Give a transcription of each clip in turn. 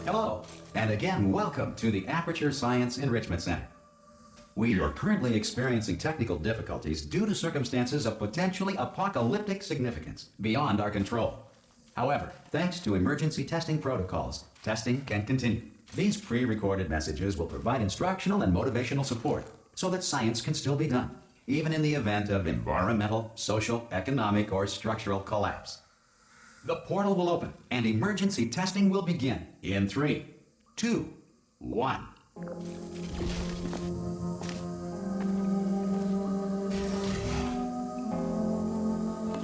Hello, and again, welcome to the Aperture Science Enrichment Center. We are currently experiencing technical difficulties due to circumstances of potentially apocalyptic significance beyond our control. However, thanks to emergency testing protocols, testing can continue. These pre-recorded messages will provide instructional and motivational support so that science can still be done, even in the event of environmental, social, economic, or structural collapse. The portal will open, and emergency testing will begin in 3, 2, 1.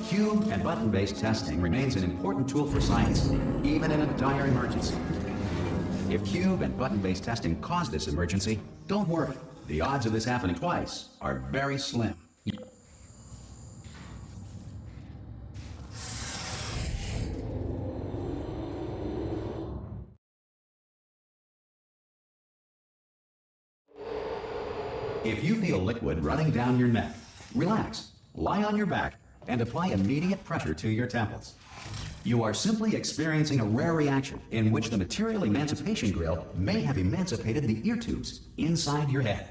Cube and button-based testing remains an important tool for science, even in a dire emergency. If cube and button-based testing caused this emergency, don't worry. The odds of this happening twice are very slim. If you feel liquid running down your neck, relax, lie on your back, and apply immediate pressure to your temples. You are simply experiencing a rare reaction in which the material emancipation grill may have emancipated the ear tubes inside your head.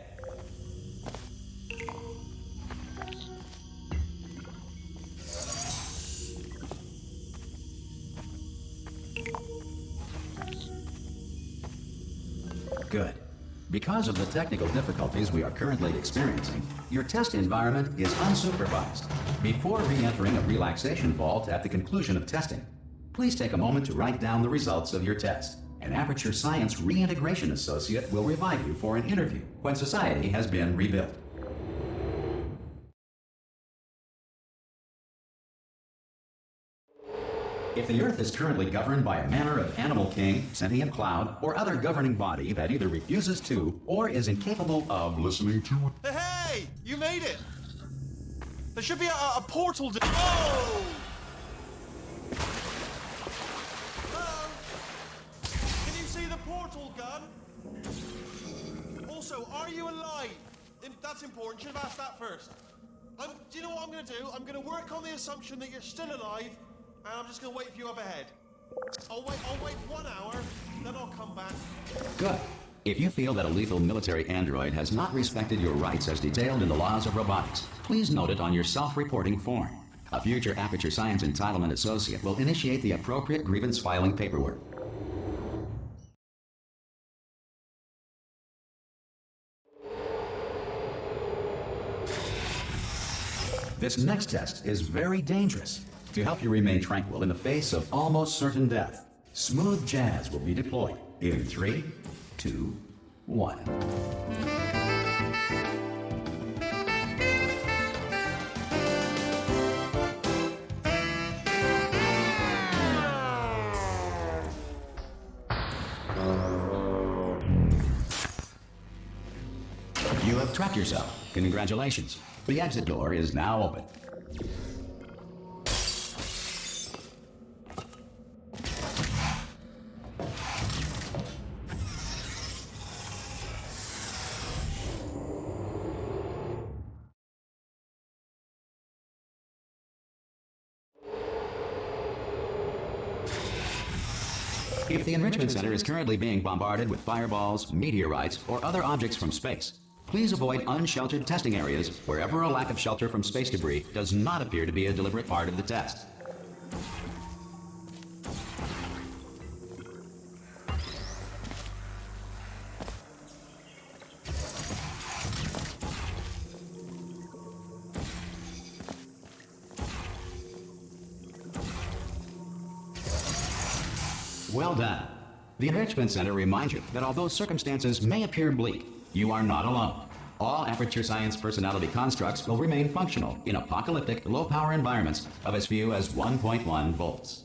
Good. Because of the technical difficulties we are currently experiencing, your test environment is unsupervised. Before re-entering a relaxation vault at the conclusion of testing, please take a moment to write down the results of your test. An Aperture Science Reintegration Associate will revive you for an interview when society has been rebuilt. If the Earth is currently governed by a manner of animal king, sentient cloud, or other governing body that either refuses to or is incapable of listening to... Hey! You made it! There should be a portal to... Oh! Hello? Can you see the portal gun? Also, are you alive? That's important. Should have asked that first. Do you know what I'm going to do? I'm going to work on the assumption that you're still alive, and I'm just going to wait for you up ahead. I'll wait 1 hour, then I'll come back. Good. If you feel that a lethal military android has not respected your rights as detailed in the laws of robotics, please note it on your self-reporting form. A future Aperture Science Entitlement Associate will initiate the appropriate grievance filing paperwork. This next test is very dangerous. To help you remain tranquil in the face of almost certain death, smooth jazz will be deployed in 3, 2, 1. You have trapped yourself. Congratulations. The exit door is now open. If the Enrichment Center is currently being bombarded with fireballs, meteorites, or other objects from space, please avoid unsheltered testing areas wherever a lack of shelter from space debris does not appear to be a deliberate part of the test. Well done. The Enrichment Center reminds you that although circumstances may appear bleak, you are not alone. All Aperture Science personality constructs will remain functional in apocalyptic, low-power environments of as few as 1.1 volts.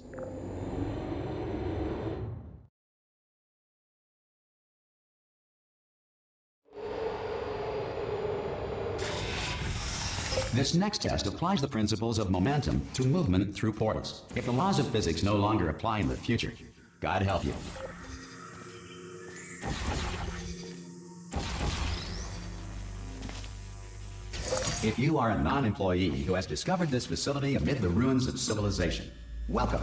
This next test applies the principles of momentum to movement through portals. If the laws of physics no longer apply in the future, God help you. If you are a non-employee who has discovered this facility amid the ruins of civilization, welcome.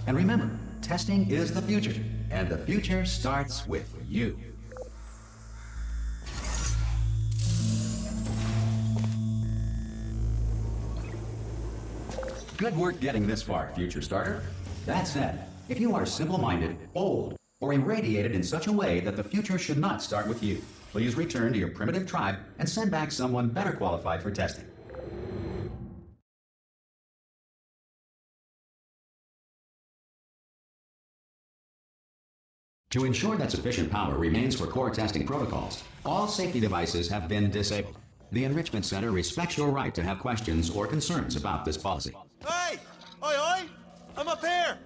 And remember, testing is the future, and the future starts with you. Good work getting this far, future starter. That said, if you are simple-minded, old, or irradiated in such a way that the future should not start with you, please return to your primitive tribe and send back someone better qualified for testing. To ensure that sufficient power remains for core testing protocols, all safety devices have been disabled. The Enrichment Center respects your right to have questions or concerns about this policy. Hey! Oi, oi! I'm up here!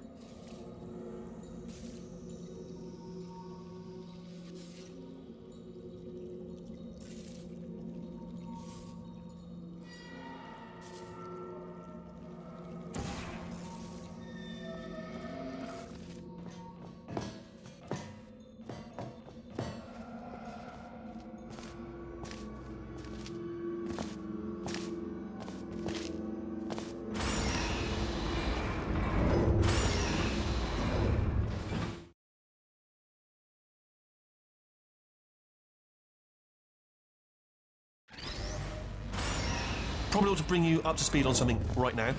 Probably ought to bring you up to speed on something right now.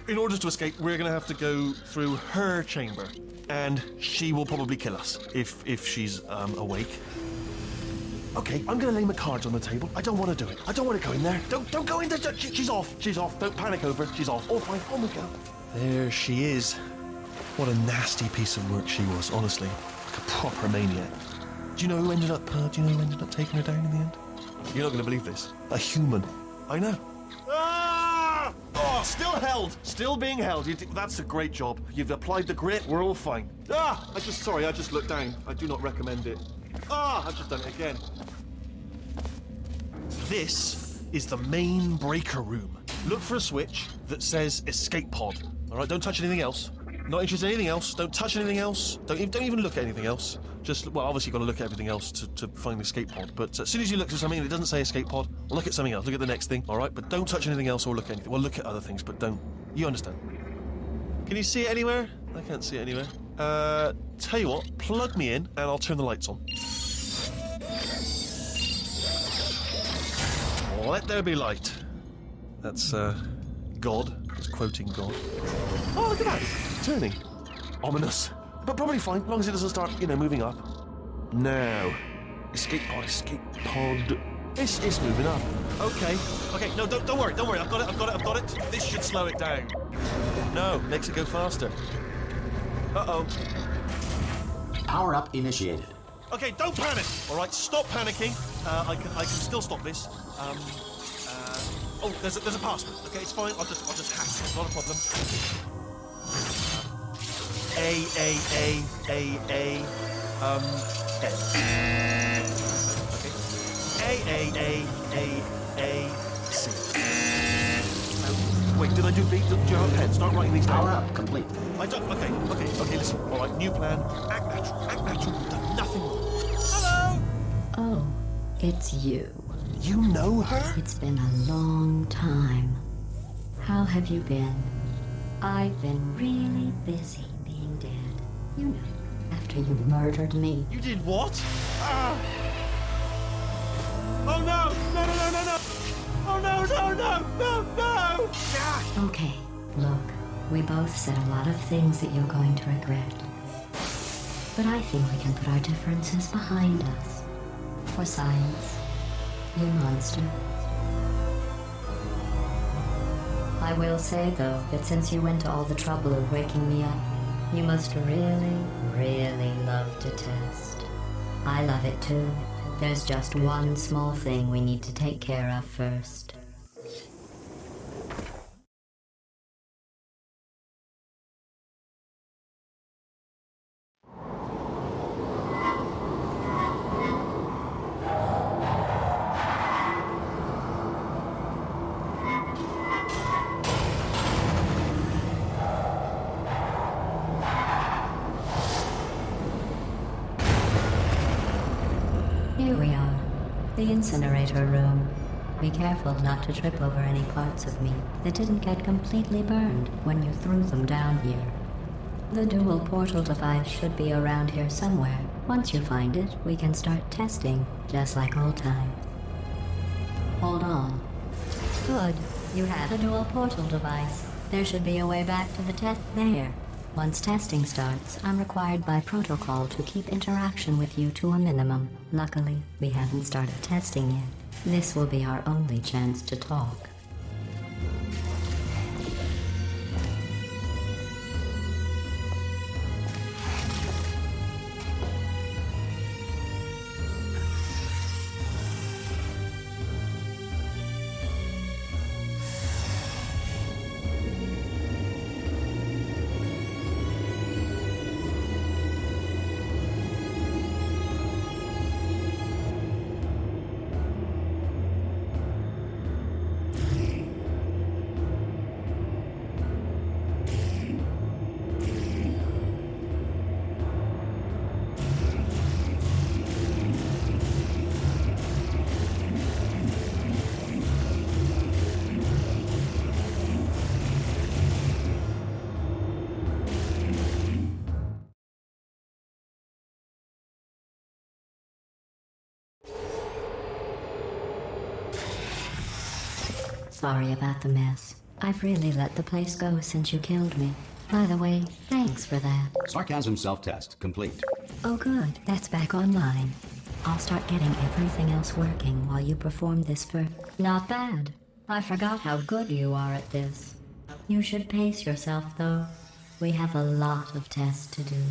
In order to escape, we're going to have to go through her chamber, and she will probably kill us if she's awake. Okay, I'm going to lay my cards on the table. I don't want to do it. I don't want to go in there. Don't go in there. She's off. She's off. Don't panic over it. She's off. All fine. On we go. There she is. What a nasty piece of work she was, honestly. Like a proper maniac. Do you know who ended up taking her down in the end? You're not going to believe this. A human. I know. Ah! Oh, still held. Still being held. That's a great job. You've applied the grit. We're all fine. Ah! I just looked down. I do not recommend it. Ah! I've just done it again. This is the main breaker room. Look for a switch that says escape pod. All right, don't touch anything else. Not interested in anything else. Don't touch anything else. Don't even look at anything else. Just, well, obviously you've got to look at everything else to find the escape pod. But as soon as you look at something and it doesn't say escape pod, look at something else. Look at the next thing, all right? But don't touch anything else or look at anything. Well, look at other things, but don't. You understand? Can you see it anywhere? I can't see it anywhere. Tell you what, plug me in and I'll turn the lights on. Let there be light. That's, God. It's quoting God. Oh, look at that. It's turning. Ominous. But probably fine, as long as it doesn't start, moving up. Now. Escape pod. It's moving up. Okay, no, don't worry. I've got it. This should slow it down. No, makes it go faster. Uh-oh. Power up initiated. Okay, don't panic. All right, stop panicking. I can still stop this. Oh, there's a password. Okay, it's fine. I'll just hack it. It's not a problem. N. Okay. C. Wait, did I do B? Do you have a pen? Start writing these down. Power up complete. I don't. Okay. Listen. All right, new plan. Act natural. You've done nothing wrong. Hello. Oh, it's you. You know her? It's been a long time. How have you been? I've been really busy being dead. You know, after you murdered me. You did what? Ah! Oh no! No! Oh no! Ah! Okay, look, we both said a lot of things that you're going to regret. But I think we can put our differences behind us. For science, you monster. I will say, though, that since you went to all the trouble of waking me up, you must really, really love to test. I love it too. There's just one small thing we need to take care of first. Here we are, the incinerator room. Be careful not to trip over any parts of me that didn't get completely burned when you threw them down here. The dual portal device should be around here somewhere. Once you find it, we can start testing, just like old times. Hold on. Good. You have a dual portal device. There should be a way back to the test there. Once testing starts, I'm required by protocol to keep interaction with you to a minimum. Luckily, we haven't started testing yet. This will be our only chance to talk. Sorry about the mess. I've really let the place go since you killed me. By the way, thanks for that. Sarcasm self-test complete. Oh good, that's back online. I'll start getting everything else working while you perform this for... Not bad. I forgot how good you are at this. You should pace yourself though. We have a lot of tests to do.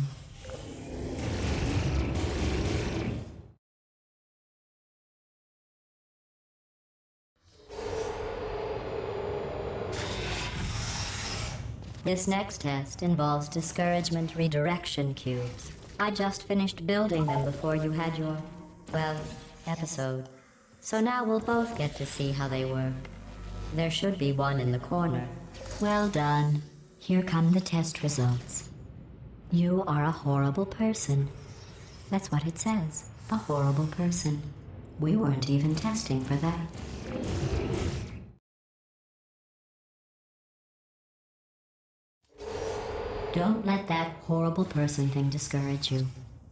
This next test involves discouragement redirection cubes. I just finished building them before you had your, well, episode. So now we'll both get to see how they work. There should be one in the corner. Well done. Here come the test results. You are a horrible person. That's what it says. A horrible person. We weren't even testing for that. Don't let that horrible person thing discourage you.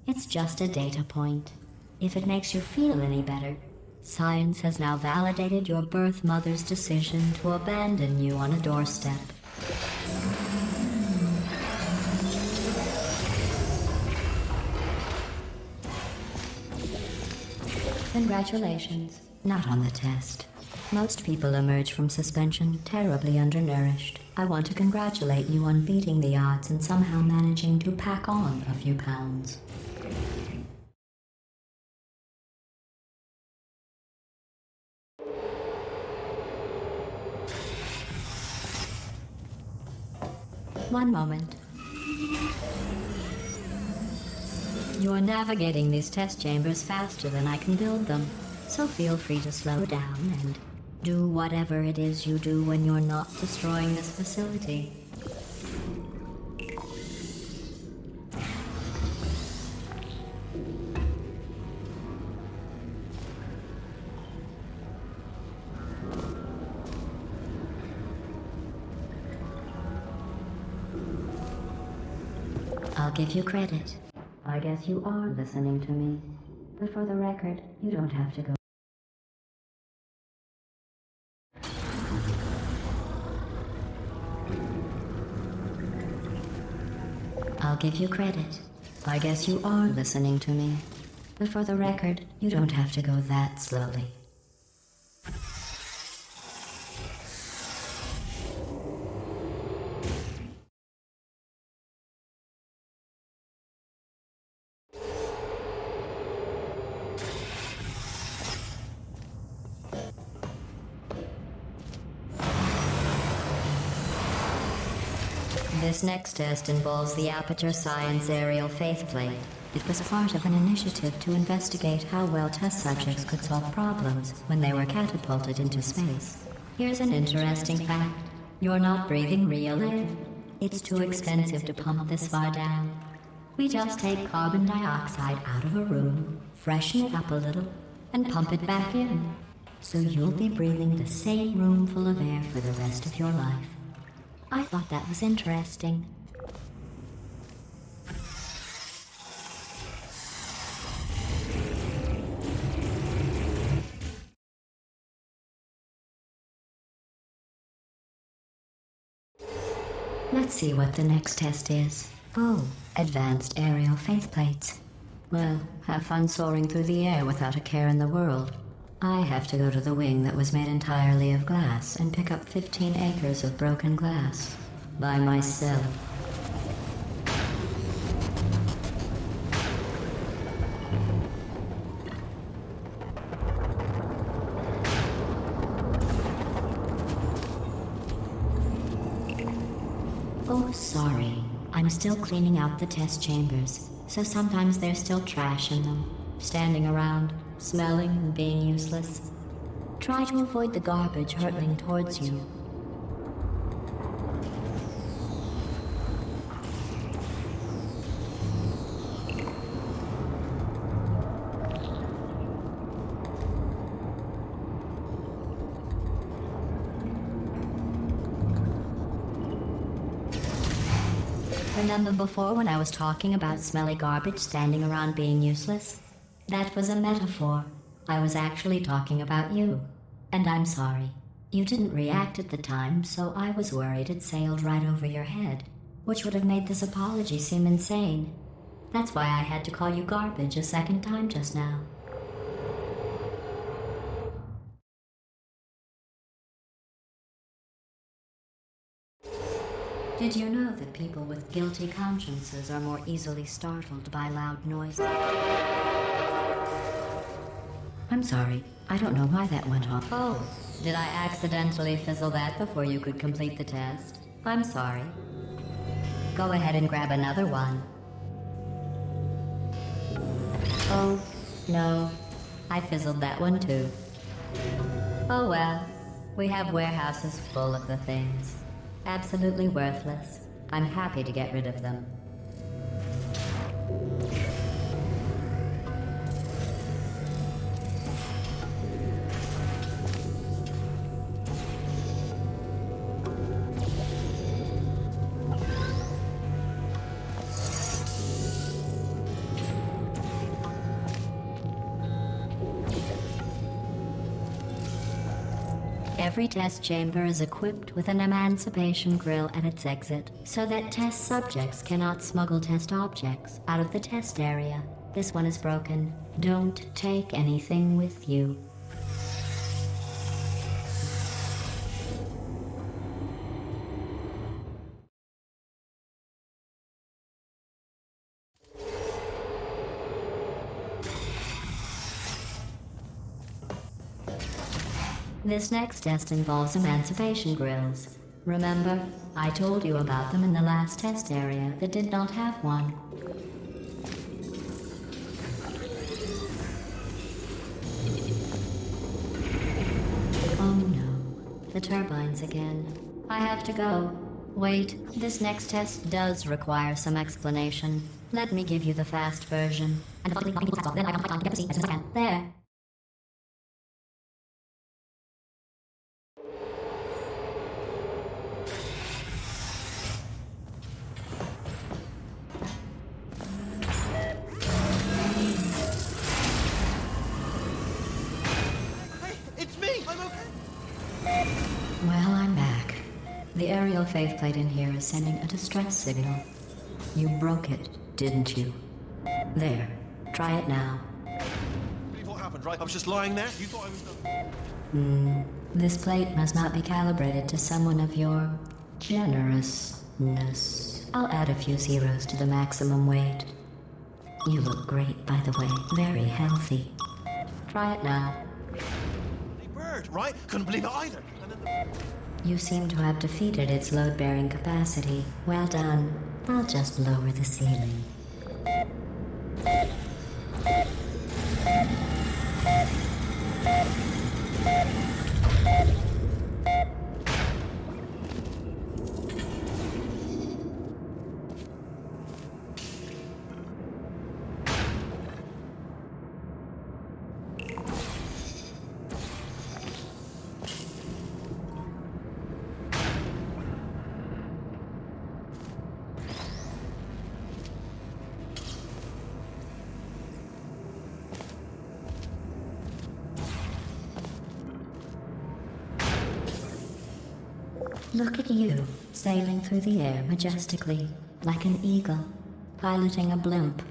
It's just a data point. If it makes you feel any better, science has now validated your birth mother's decision to abandon you on a doorstep. Congratulations. Not on the test. Most people emerge from suspension terribly undernourished. I want to congratulate you on beating the odds and somehow managing to pack on a few pounds. One moment. You're navigating these test chambers faster than I can build them, so feel free to slow down and do whatever it is you do when you're not destroying this facility. I'll give you credit. I guess you are listening to me. But for the record, you don't have to go. I'll give you credit. I guess you are listening to me. But for the record, you don't have to go that slowly. This next test involves the Aperture Science Aerial Faithplate. It was part of an initiative to investigate how well test subjects could solve problems when they were catapulted into space. Here's an interesting fact. You're not breathing real air. It's too expensive to pump this far down. We just take carbon dioxide out of a room, freshen it up a little, and pump it back in. So you'll be breathing the same room full of air for the rest of your life. I thought that was interesting. Let's see what the next test is. Oh, advanced aerial faceplates. Well, have fun soaring through the air without a care in the world. I have to go to the wing that was made entirely of glass and pick up 15 acres of broken glass. By myself. Oh, sorry. I'm still cleaning out the test chambers, so sometimes there's still trash in them, standing around, smelling and being useless. Try to avoid the garbage hurtling towards you. Remember before when I was talking about smelly garbage standing around being useless? That was a metaphor. I was actually talking about you. And I'm sorry. You didn't react at the time, so I was worried it sailed right over your head, which would have made this apology seem insane. That's why I had to call you garbage a second time just now. Did you know that people with guilty consciences are more easily startled by loud noises? I'm sorry. I don't know why that went off. Oh, did I accidentally fizzle that before you could complete the test? I'm sorry. Go ahead and grab another one. Oh, no. I fizzled that one too. Oh well. We have warehouses full of the things. Absolutely worthless. I'm happy to get rid of them. Every test chamber is equipped with an emancipation grill at its exit, so that test subjects cannot smuggle test objects out of the test area. This one is broken. Don't take anything with you. This next test involves emancipation grills. Remember, I told you about them in the last test area that did not have one. Oh no, the turbines again. I have to go. Wait, this next test does require some explanation. Let me give you the fast version. And then I can get to see as soon as I can. There. Well, I'm back. The aerial faceplate in here is sending a distress signal. You broke it, didn't you? There. Try it now. Believe what happened, right? I was just lying there. You thought I was... This plate must not be calibrated to someone of your generousness. I'll add a few zeros to the maximum weight. You look great, by the way. Very healthy. Try it now. Bird, right? Couldn't believe it either. And then You seem to have defeated its load-bearing capacity. Well done. I'll just lower the ceiling. Look at you, sailing through the air majestically, like an eagle, piloting a blimp.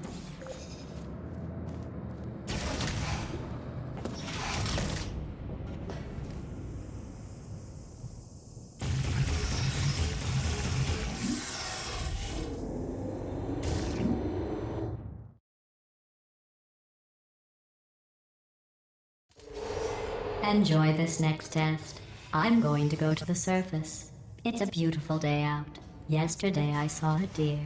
Enjoy this next test. I'm going to go to the surface. It's a beautiful day out. Yesterday I saw a deer.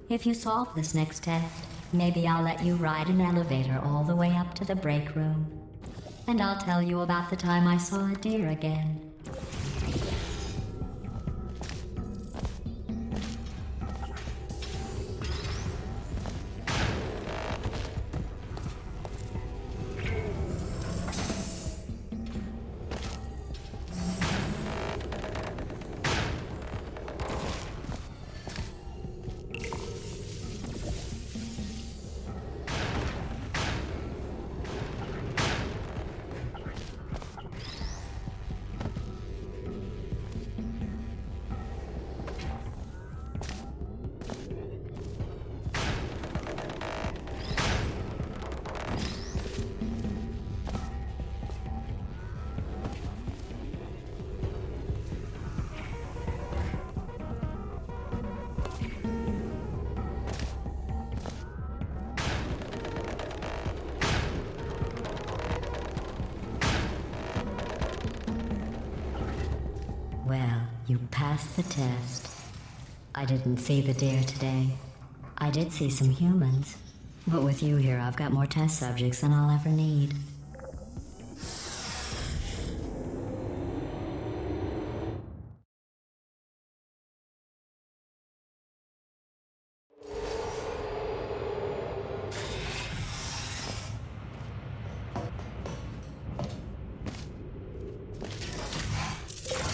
If you solve this next test, maybe I'll let you ride an elevator all the way up to the break room. And I'll tell you about the time I saw a deer again. Well, you passed the test. I didn't see the deer today. I did see some humans. But with you here, I've got more test subjects than I'll ever need.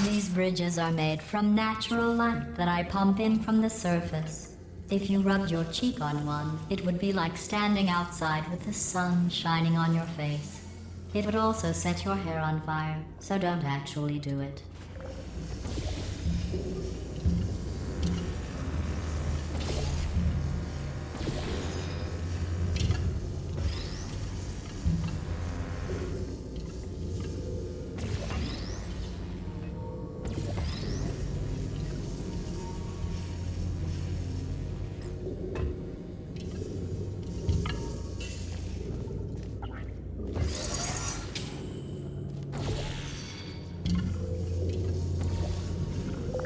These bridges are made from natural light that I pump in from the surface. If you rubbed your cheek on one, it would be like standing outside with the sun shining on your face. It would also set your hair on fire, so don't actually do it.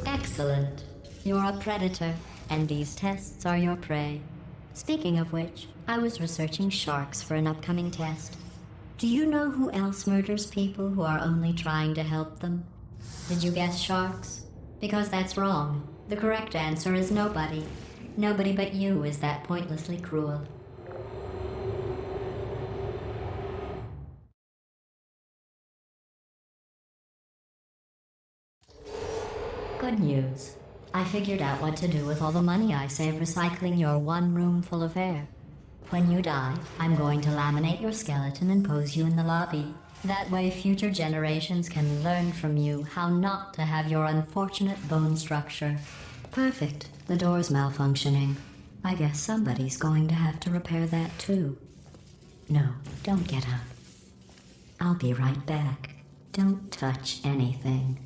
Excellent. You're a predator, and these tests are your prey. Speaking of which, I was researching sharks for an upcoming test. Do you know who else murders people who are only trying to help them? Did you guess sharks? Because that's wrong. The correct answer is nobody. Nobody but you is that pointlessly cruel. Good news. I figured out what to do with all the money I save recycling your one room full of air. When you die, I'm going to laminate your skeleton and pose you in the lobby. That way future generations can learn from you how not to have your unfortunate bone structure. Perfect. The door's malfunctioning. I guess somebody's going to have to repair that too. No, don't get up. I'll be right back. Don't touch anything.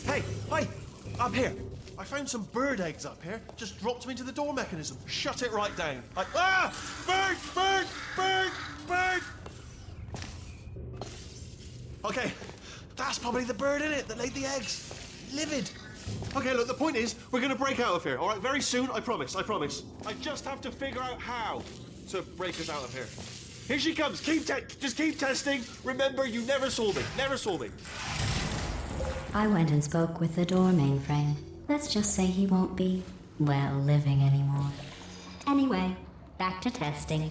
Hey, hi! Up here! I found some bird eggs up here. Just dropped them into the door mechanism. Shut it right down. Ah! Bird! Bird! Bird! Bird! Okay, that's probably the bird in it that laid the eggs. Livid. Okay, look, the point is, we're gonna break out of here, all right? Very soon, I promise, I promise. I just have to figure out how to break us out of here. Here she comes. Just keep testing. Remember, you never saw me. Never saw me. I went and spoke with the door mainframe. Let's just say he won't be, well, living anymore. Anyway, back to testing.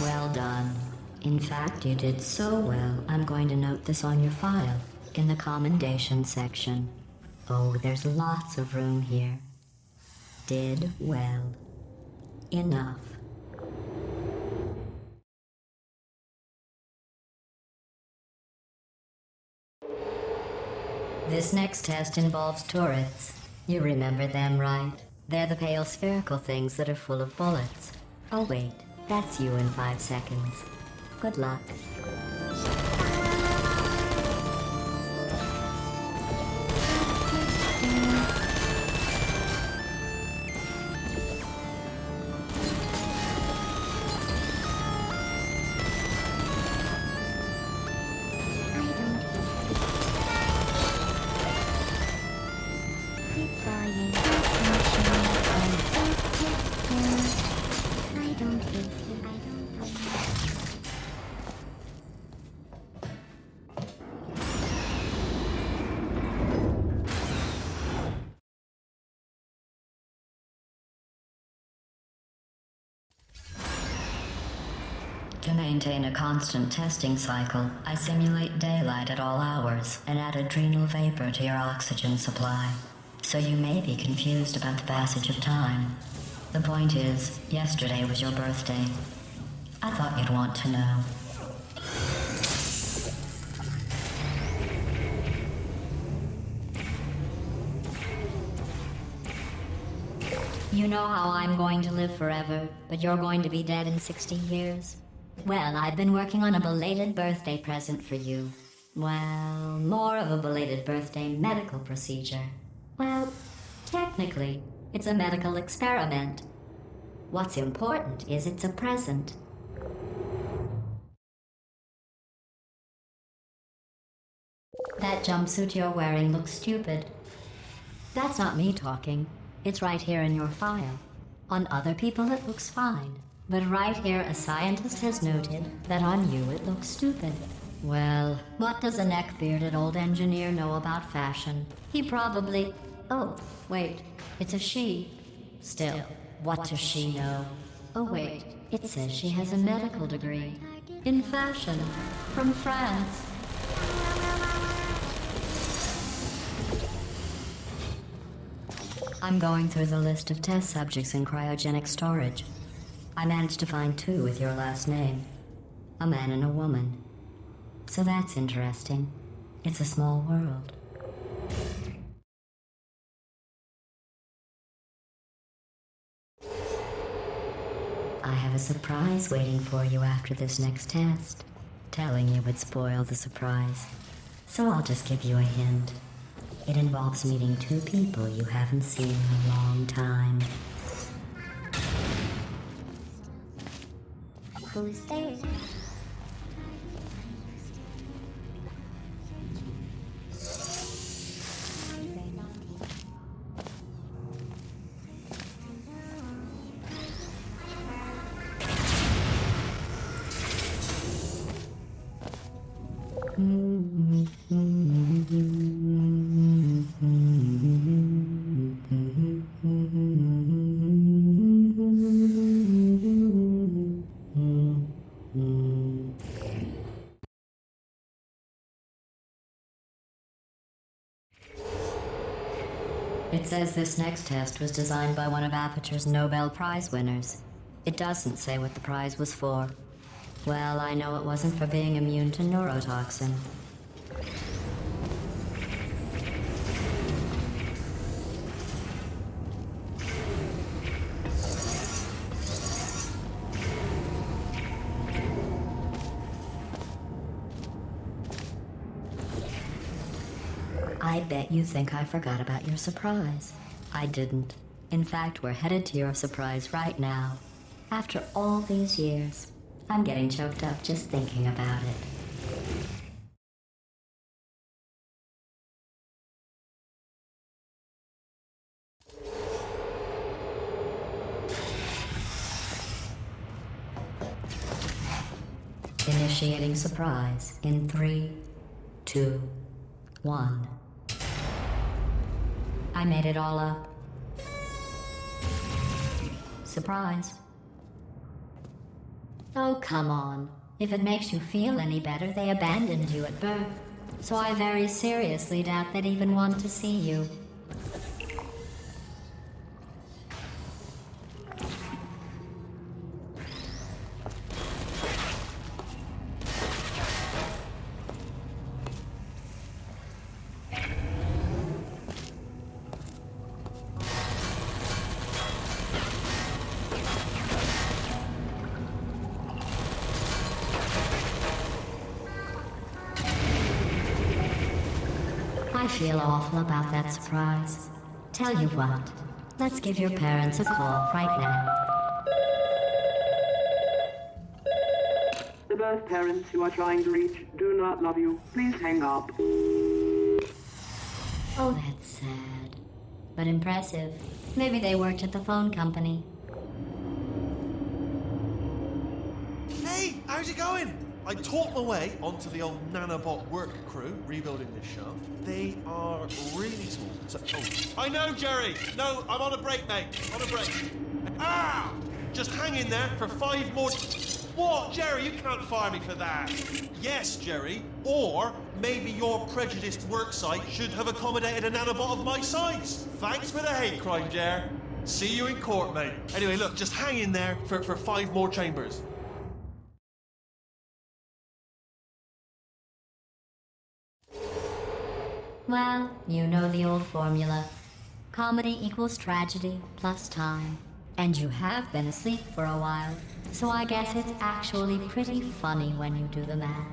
Well done. In fact, you did so well, I'm going to note this on your file, in the commendation section. Oh, there's lots of room here. Did well. Enough. This next test involves turrets. You remember them, right? They're the pale spherical things that are full of bullets. Oh wait, that's you in 5 seconds. Good luck. To maintain a constant testing cycle, I simulate daylight at all hours and add adrenal vapor to your oxygen supply. So you may be confused about the passage of time. The point is, yesterday was your birthday. I thought you'd want to know. You know how I'm going to live forever, but you're going to be dead in 60 years? Well, I've been working on a belated birthday present for you. Well, more of a belated birthday medical procedure. Well, technically, it's a medical experiment. What's important is it's a present. That jumpsuit you're wearing looks stupid. That's not me talking. It's right here in your file. On other people it looks fine. But right here a scientist has noted that on you it looks stupid. Well, what does a neck-bearded old engineer know about fashion? He probably... Oh, wait, it's a she. Still, what does she know? Oh wait, it says she has a medical degree. In fashion. From France. I'm going through the list of test subjects in cryogenic storage. I managed to find 2 with your last name. A man and a woman. So that's interesting. It's a small world. I have a surprise waiting for you after this next test. Telling you would spoil the surprise. So I'll just give you a hint. It involves meeting 2 people you haven't seen in a long time. Who's there? It says this next test was designed by one of Aperture's Nobel Prize winners. It doesn't say what the prize was for. Well, I know it wasn't for being immune to neurotoxin. I bet you think I forgot about your surprise. I didn't. In fact, we're headed to your surprise right now. After all these years, I'm getting choked up just thinking about it. Initiating surprise in 3, 2, 1. I made it all up. Surprise. Oh, come on. If it makes you feel any better, they abandoned you at birth. so I very seriously doubt they'd even want to see you. I feel awful about that surprise. Tell you what, let's give your parents a call right now. The birth parents you are trying to reach do not love you. Please hang up. Oh, that's sad. But impressive. Maybe they worked at the phone company. Hey, how's it going? I talked my way onto the old nanobot work crew rebuilding this shaft. They are really small. So, I know, Jerry. No, I'm on a break, mate. On a break. Ah! Just hang in there for 5 more. What, Jerry? You can't fire me for that. Yes, Jerry. Or maybe your prejudiced worksite should have accommodated a nanobot of my size. Thanks for the hate crime, Jer. See you in court, mate. Anyway, look, just hang in there for 5 more chambers. Well, you know the old formula. Comedy equals tragedy plus time. And you have been asleep for a while, so I guess it's actually pretty funny when you do the math.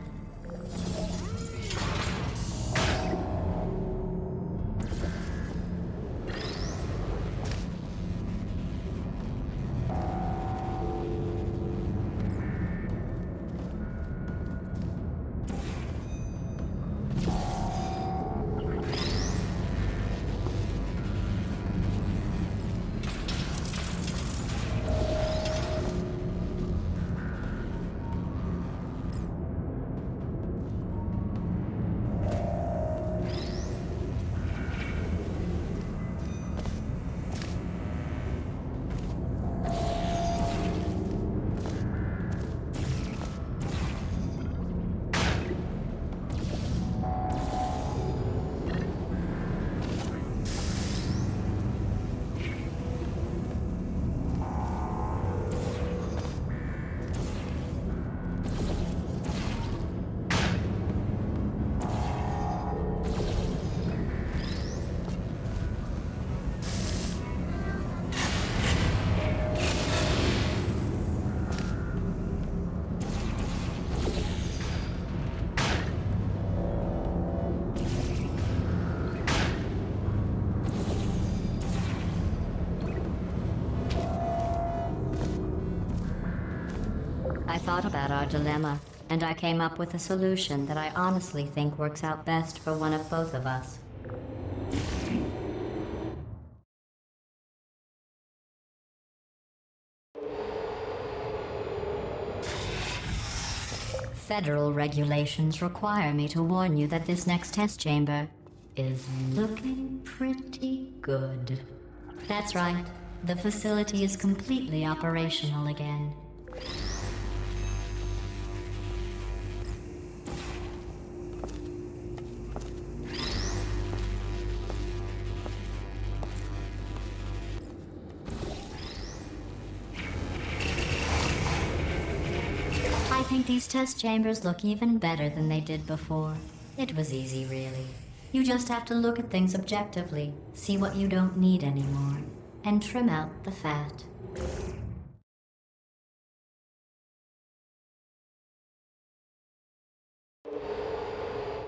I thought about our dilemma, and I came up with a solution that I honestly think works out best for one of both of us. Federal regulations require me to warn you that this next test chamber is looking pretty good. That's right. The facility is completely operational again. I think these test chambers look even better than they did before. It was easy, really. You just have to look at things objectively, see what you don't need anymore, and trim out the fat.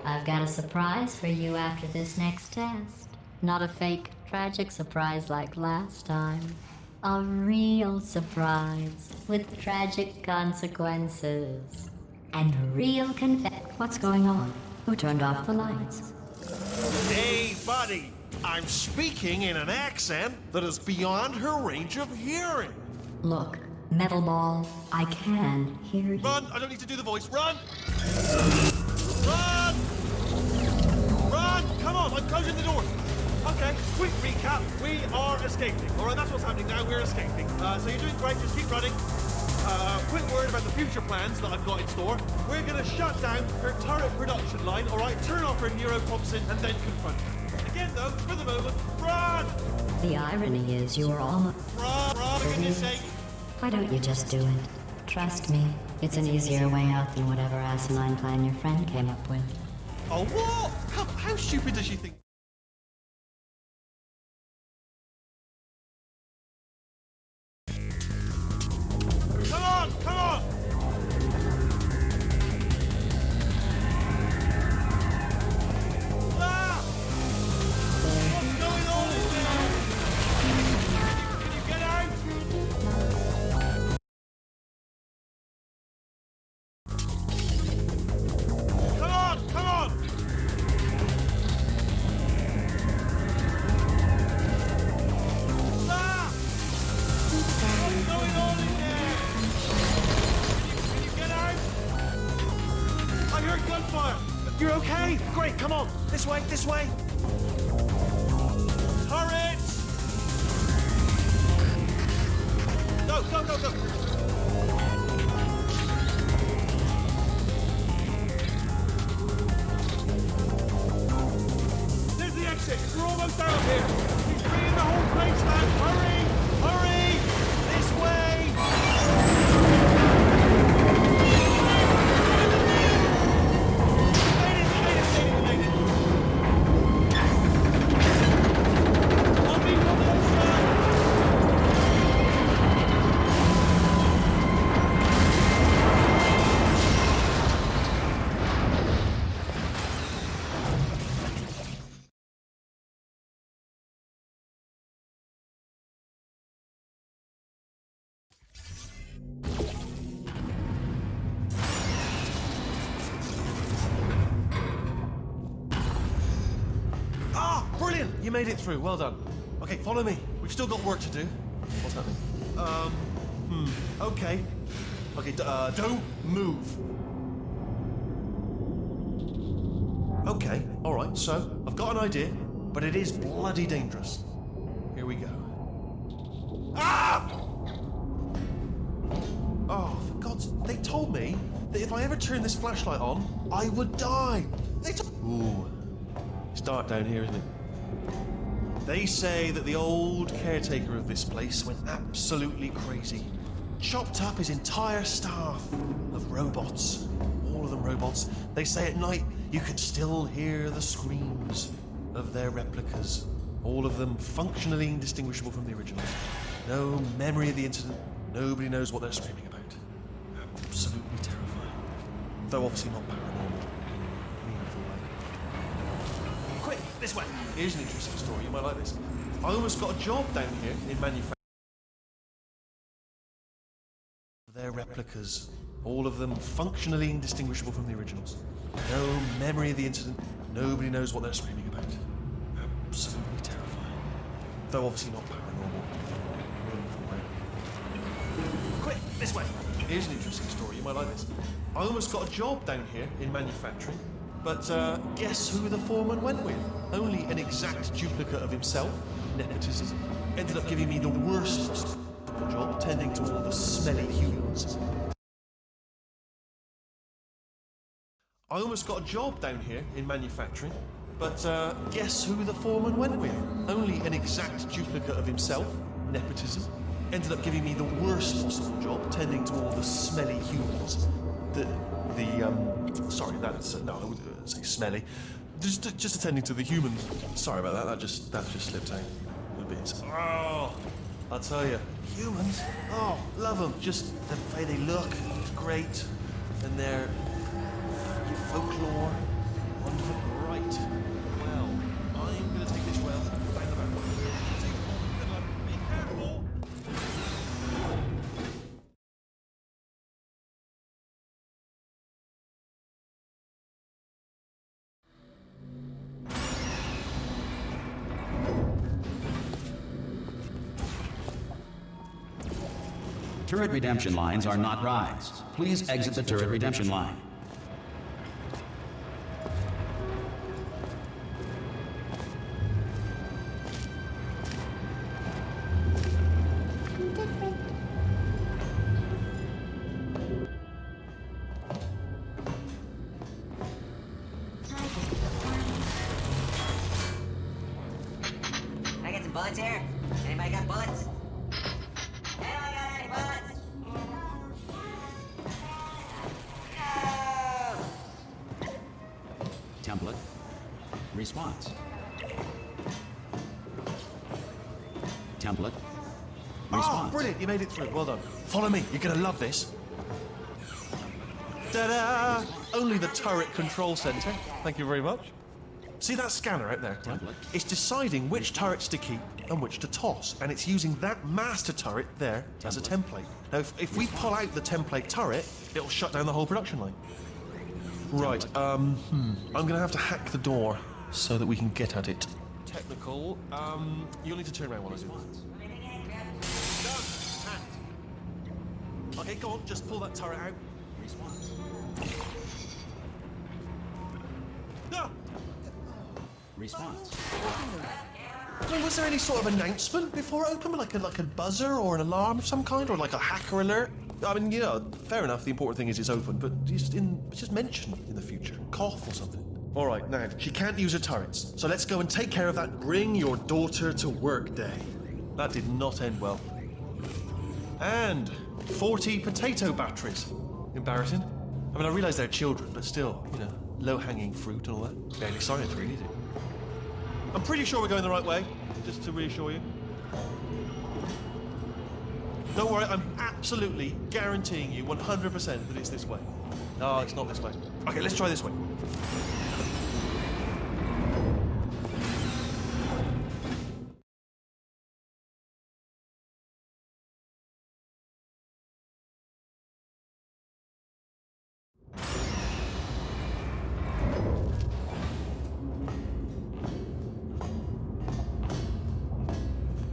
I've got a surprise for you after this next test. Not a fake, tragic surprise like last time. A real surprise with tragic consequences. And real What's going on? Who turned off the lights? Hey, buddy. I'm speaking in an accent that is beyond her range of hearing. Look, Metal Ball, I can hear you. Run! I don't need to do the voice. Run! Run! Run! Come on, I'm closing the door. Okay, quick recap. We are escaping. All right, that's what's happening now. We're escaping. So you're doing great. Just keep running. Quick word about the future plans that I've got in store. We're gonna shut down her turret production line, alright? Turn off her neurotoxin and then confront her. Again though, for the moment, run! The irony is you are almost... Run, for goodness sake! Why don't you just do it? Trust me, it's an easier way out than whatever asinine plan your friend came up with. Oh, what? How stupid does she think? Come on, come on! Ah! What's going on in there? Can you get out? Come on, come on! Ah! What's going on in there? Can you get out? I heard gunfire. You're okay? Great, come on. This way, this way. Turret! Go, go, go, go. There's the exit. We're almost out of here. He's bringing the whole place down. Hurry! Hurry! This way! Made it. On me from the other side. Ah, brilliant! You made it through. Well done. Okay, follow me. We've still got work to do. What's happening? Okay. Okay, don't move. Okay, all right. So I've got an idea, but it is bloody dangerous. Here we go. Ah! Oh, for God's... They told me that if I ever turned this flashlight on, I would die. Ooh. It's dark down here, isn't it? They say that the old caretaker of this place went absolutely crazy. Chopped up his entire staff of robots. All of them robots. They say at night you can still hear the screams of their replicas. All of them functionally indistinguishable from the originals. No memory of the incident. Nobody knows what they're screaming about. Absolutely terrifying. Though obviously not paranormal. Meaningful, right? Quick, this way. Here's an interesting story. You might like this. I almost got a job down here in manufacturing. Their replicas. All of them functionally indistinguishable from the originals. No memory of the incident. Nobody knows what they're screaming about. Absolutely terrifying. Though obviously not paranormal. Meaningful, right? Quick, this way. Here's an interesting story. You might like this. I almost got a job down here in manufacturing, but guess who the foreman went with? Only an exact duplicate of himself. Nepotism. Ended up giving me the worst possible job, tending to all the smelly humans. I almost got a job down here in manufacturing, but guess who the foreman went with? Only an exact duplicate of himself. Nepotism. Ended up giving me the worst possible job, tending to all the smelly humans. Sorry, that's no, I wouldn't say smelly. Just attending to the humans. Sorry about that. That just slipped out a bit. Oh, I'll tell you, humans. Oh, love them. Just the way they look, it's great, and their folklore, wonderful. Right. Well, I'm gonna take this well round the back. Good luck. Be careful. Turret redemption lines are not rides. Please exit the turret redemption line. bullets here? Anybody got bullets? Anybody got any bullets? No! Template. Response. Template. Ah, Response. brilliant, you made it through. Well done. Follow me, you're gonna love this. Ta-da! Only the turret control center. Thank you very much. See that scanner out there? Template. It's deciding which turrets to keep and which to toss, and it's using that master turret there as a template. Now, if we pull out the template turret, it'll shut down the whole production line. Right, I'm gonna have to hack the door so that we can get at it. Technical, you'll need to turn around while I do this. Done. Hacked. Okay, go on, just pull that turret out. Response. No! Response. Well, was there any sort of announcement before it opened, like a buzzer or an alarm of some kind, or like a hacker alert? I mean, you know, fair enough. The important thing is it's open, but just mention in the future, cough or something. All right, now she can't use her turrets, so let's go and take care of that. Bring your daughter to work day. That did not end well. And 40 potato batteries. Embarrassing. I mean, I realise they're children, but still, you know, low-hanging fruit and all that. Barely science, really, is it? I'm pretty sure we're going the right way, just to reassure you. Don't worry, I'm absolutely guaranteeing you 100% that it's this way. No, it's not this way. Okay, let's try this way.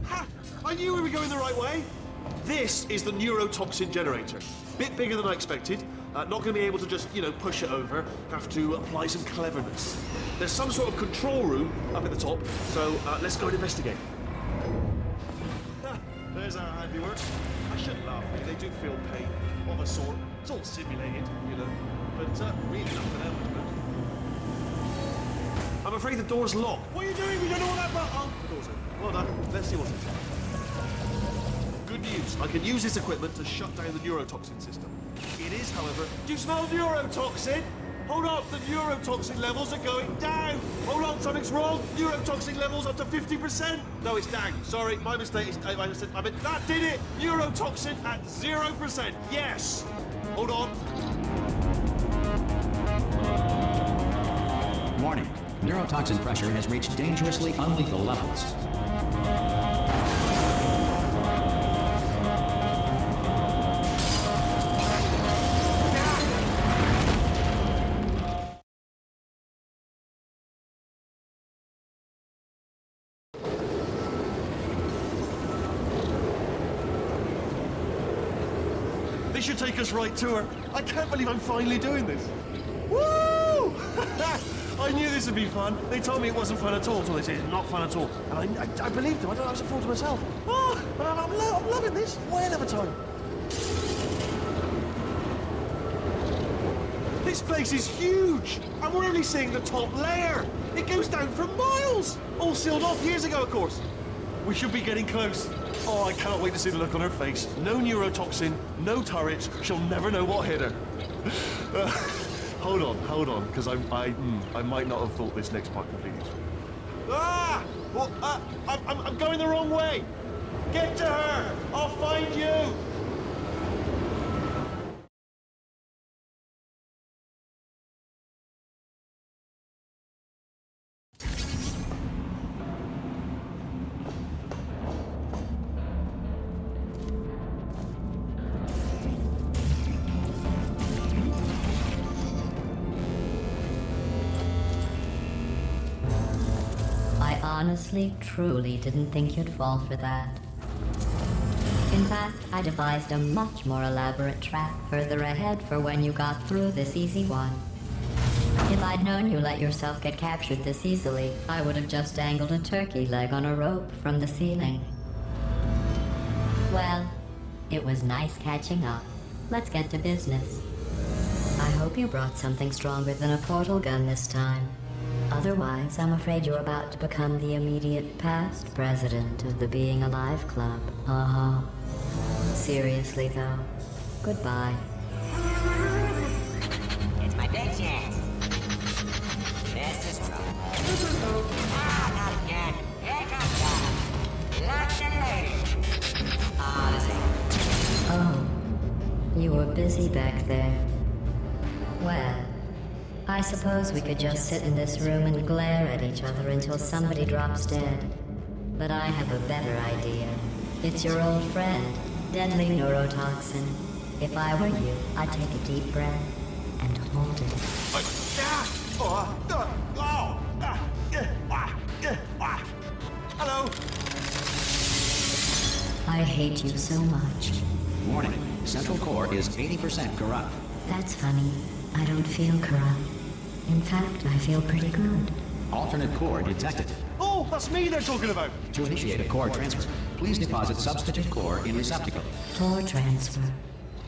Ha! I knew we were going the right way. This is the neurotoxin generator. Bit bigger than I expected. Not going to be able to just, you know, push it over. Have to apply some cleverness. There's some sort of control room up at the top, so let's go and investigate. There's our handiwork. I shouldn't laugh, really. They do feel pain of a sort. It's all simulated, you know, but really not for them, I suppose. I'm afraid the door's locked. What are you doing? We don't know what that button. Oh, the door's open. Well done. Let's see what's inside. Good news. I can use this equipment to shut down the neurotoxin system. It is, however... Do you smell neurotoxin? Hold up, the neurotoxin levels are going down. Hold on, something's wrong. Neurotoxin levels up to 50%. No, it's down. Sorry, my mistake. I mean, that did it. Neurotoxin at 0%. Yes. Hold on. Warning. Neurotoxin pressure has reached dangerously unlethal levels. This should take us right to her. I can't believe I'm finally doing this. Woo! I knew this would be fun. They told me it wasn't fun at all, so they said it's not fun at all. And I believed them. I was a fool to myself. Oh, I'm loving this. Whale of a time. This place is huge, and we're only seeing the top layer. It goes down for miles. All sealed off years ago, of course. We should be getting close. Oh, I cannot wait to see the look on her face. No neurotoxin, no turrets. She'll never know what hit her. Hold on, because I might not have thought this next part completely through. Ah! Well, I'm going the wrong way. Get to her. I'll find you. Honestly, truly didn't think you'd fall for that. In fact, I devised a much more elaborate trap further ahead for when you got through this easy one. If I'd known you let yourself get captured this easily, I would have just dangled a turkey leg on a rope from the ceiling. Well, it was nice catching up. Let's get to business. I hope you brought something stronger than a portal gun this time. A Otherwise, I'm afraid you're about to become the immediate past president of the Being Alive Club. Seriously, though, goodbye. It's my big chance. This is trouble. Ah, not again. Here comes God. Lots and ladies. Ah, this ain't. Oh, you were busy back there. Well, I suppose we could just sit in this room and glare at each other until somebody drops dead. But I have a better idea. It's your old friend, deadly neurotoxin. If I were you, I'd take a deep breath and hold it. Hello. I hate you so much. Warning, central core is 80% corrupt. That's funny. I don't feel corrupt. In fact, I feel pretty good. Alternate core detected. Oh, that's me they're talking about. To initiate a core transfer, please deposit substitute core in receptacle. Core transfer.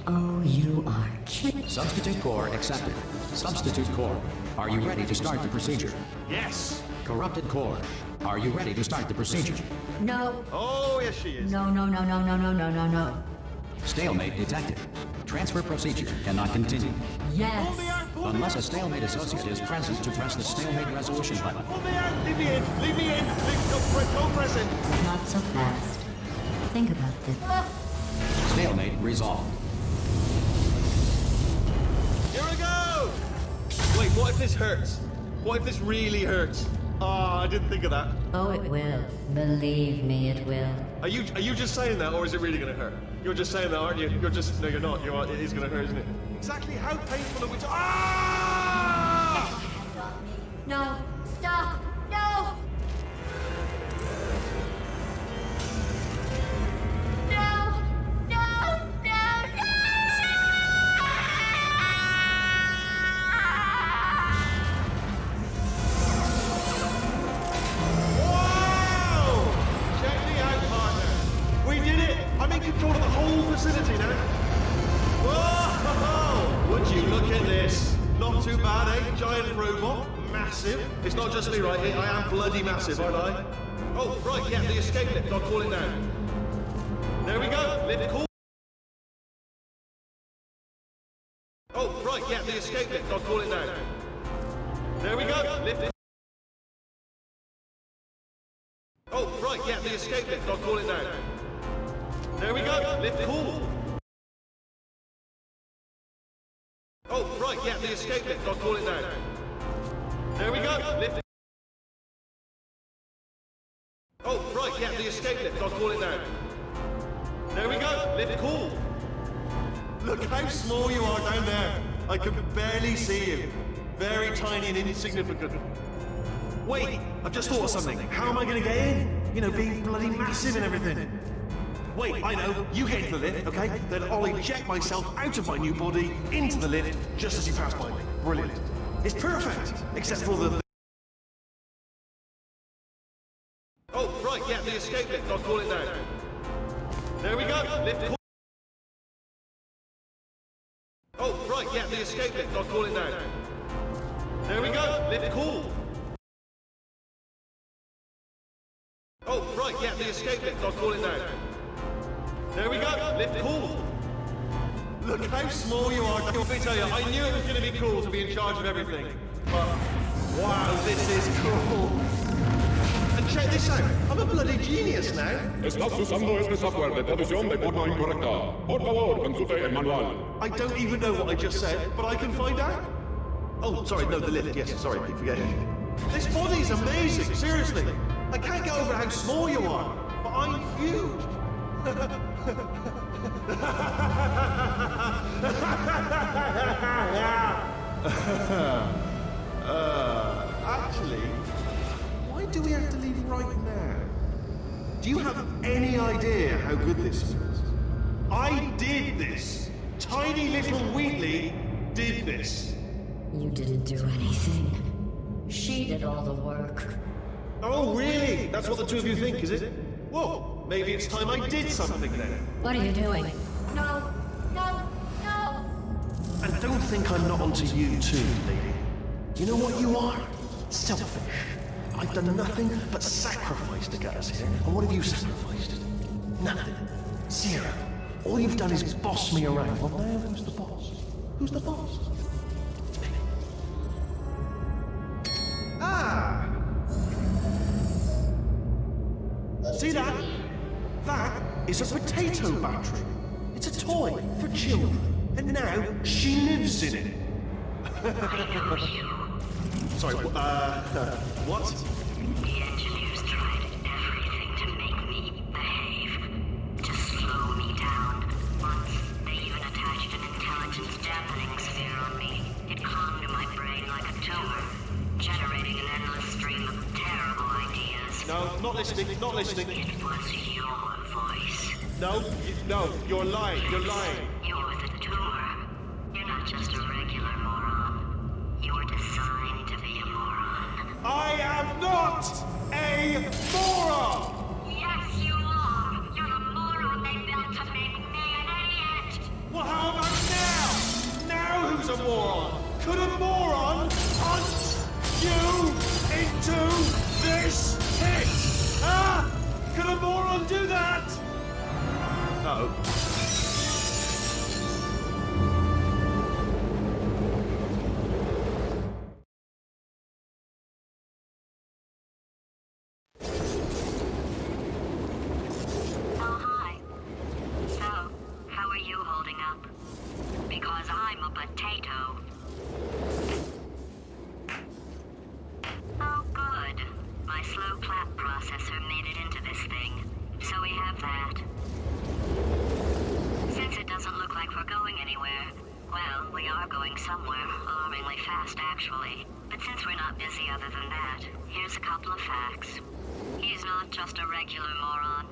Oh, you are kidding. Substitute core accepted. Substitute core. Are you ready to start the procedure? Yes. Corrupted core. Are you ready to start the procedure? No. Oh, yes, she is. No, no, no, no, no, no, no, no, no. Stalemate detected. Transfer procedure cannot continue. Yes. Pull me out, pull me Unless out. a stalemate associate is present to press the stalemate resolution button. Pull me out. Leave me in. Leave me in. Don't press it. Not so fast. Think about this. Stalemate resolved. Here I go. Wait, what if this hurts? What if this really hurts? Ah, I didn't think of that. Oh, it will. Believe me, it will. Are you just saying that, or is it really going to hurt? You're just saying that, aren't you? You're just no, you're not. You are. It is going to hurt, isn't it? Exactly how painful are we? Ah! No. Stop. No. No. No. No. No. Wow! Check me out, partner. We did it. I'm in control of the whole facility now. Whoa! Would you look at this? Not too bad, eh? Giant robot, massive. It's not just me, right? I am bloody massive, aren't I? Oh, right, yeah, the escape lift. I'll call it now. There we go. Lift call. Oh, right, yeah, the escape lift. I'll call it now. There we go. Lift it. Oh, right, yeah, the escape lift. I'll call it now. There we go. Lift cool. Oh, right, yeah, the escape lift. I'll call it now. There we go. Lift. Oh, right, yeah, the escape lift. I'll call it now. There we go. Lift cool. Look how small you are down there. I can barely see you. Very tiny and insignificant. Wait, I've just thought of something. How am I going to get in? You know, being bloody massive and everything. Wait, I know. You get into the lift, okay? Then I'll eject myself out of my new body into the lift just as you pass by me. Brilliant. It's perfect, except for the... Oh, right, yeah, the escape lift. I'll call it now. There we go. Lift. Oh, right, yeah, the escape lift. I'll call it now. There we go. Lift cool. Oh, right, yeah, the escape lift. I'll call it now. There we go. Lift cool. Look how small you are. Let me tell you, I knew it was going to be cool to be in charge of everything. But, wow, this is cool. And check this out. I'm a bloody genius now. Estás usando este software de traducción de forma incorrecta. Por favor, consulte el manual. I don't even know what I just said, but I can find out. Oh, sorry, no, the lift. Yes, sorry, keep forgetting. This body's amazing, seriously. I can't get over how small you are, but I'm huge. Actually, why do we have to leave right now? Do you have any idea how good this feels? I did this. Tiny little Wheatley did this. You didn't do anything. She did all the work. Oh, really? That's what the two of you think, is it? Well, maybe it's time I did something then. What are you doing? No, no, no! And don't think I'm not onto you too, lady. You know what you are? Selfish. I've done nothing but sacrifice to get us here. And what have you sacrificed? Nothing. Zero. All you've done is boss me around. Well, now who's the boss? Who's the boss? It's me. Ah! See that? That is a potato battery. It's a toy for children. And now she lives in it. Sorry, what? The engineers tried everything to make me behave, to slow me down. Once, they even attached an intelligence dampening sphere on me. It clung to my brain like a tumor, generating an endless stream of terrible ideas. No, not listening, not listening. It was your voice. No, you're lying, you're lying. You're the tumor. You're not just a regular moron. You're designed to be a moron. I am not a moron! Yes, you are. You're the moron they built to make me an idiot. Well, how about now? Now who's a moron? Could a moron hunt you into this pit? Huh? Could a moron do that? No. Oh, hi. So, how are you holding up? Because I'm a potato. Oh, good. My slow clap processor made it into this thing. So we have that. Since it doesn't look like we're going anywhere, well, we are going somewhere, alarmingly fast, actually. But since we're not busy other than that, here's a couple of facts. He's not just a regular moron.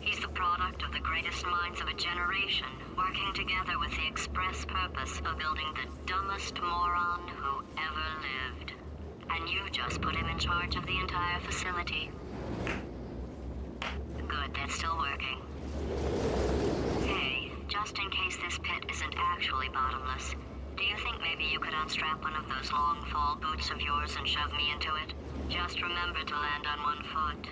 He's the product of the greatest minds of a generation, working together with the express purpose of building the dumbest moron who ever lived. And you just put him in charge of the entire facility. Good, that's still working. Hey, just in case this pit isn't actually bottomless, do you think maybe you could unstrap one of those long fall boots of yours and shove me into it? Just remember to land on one foot.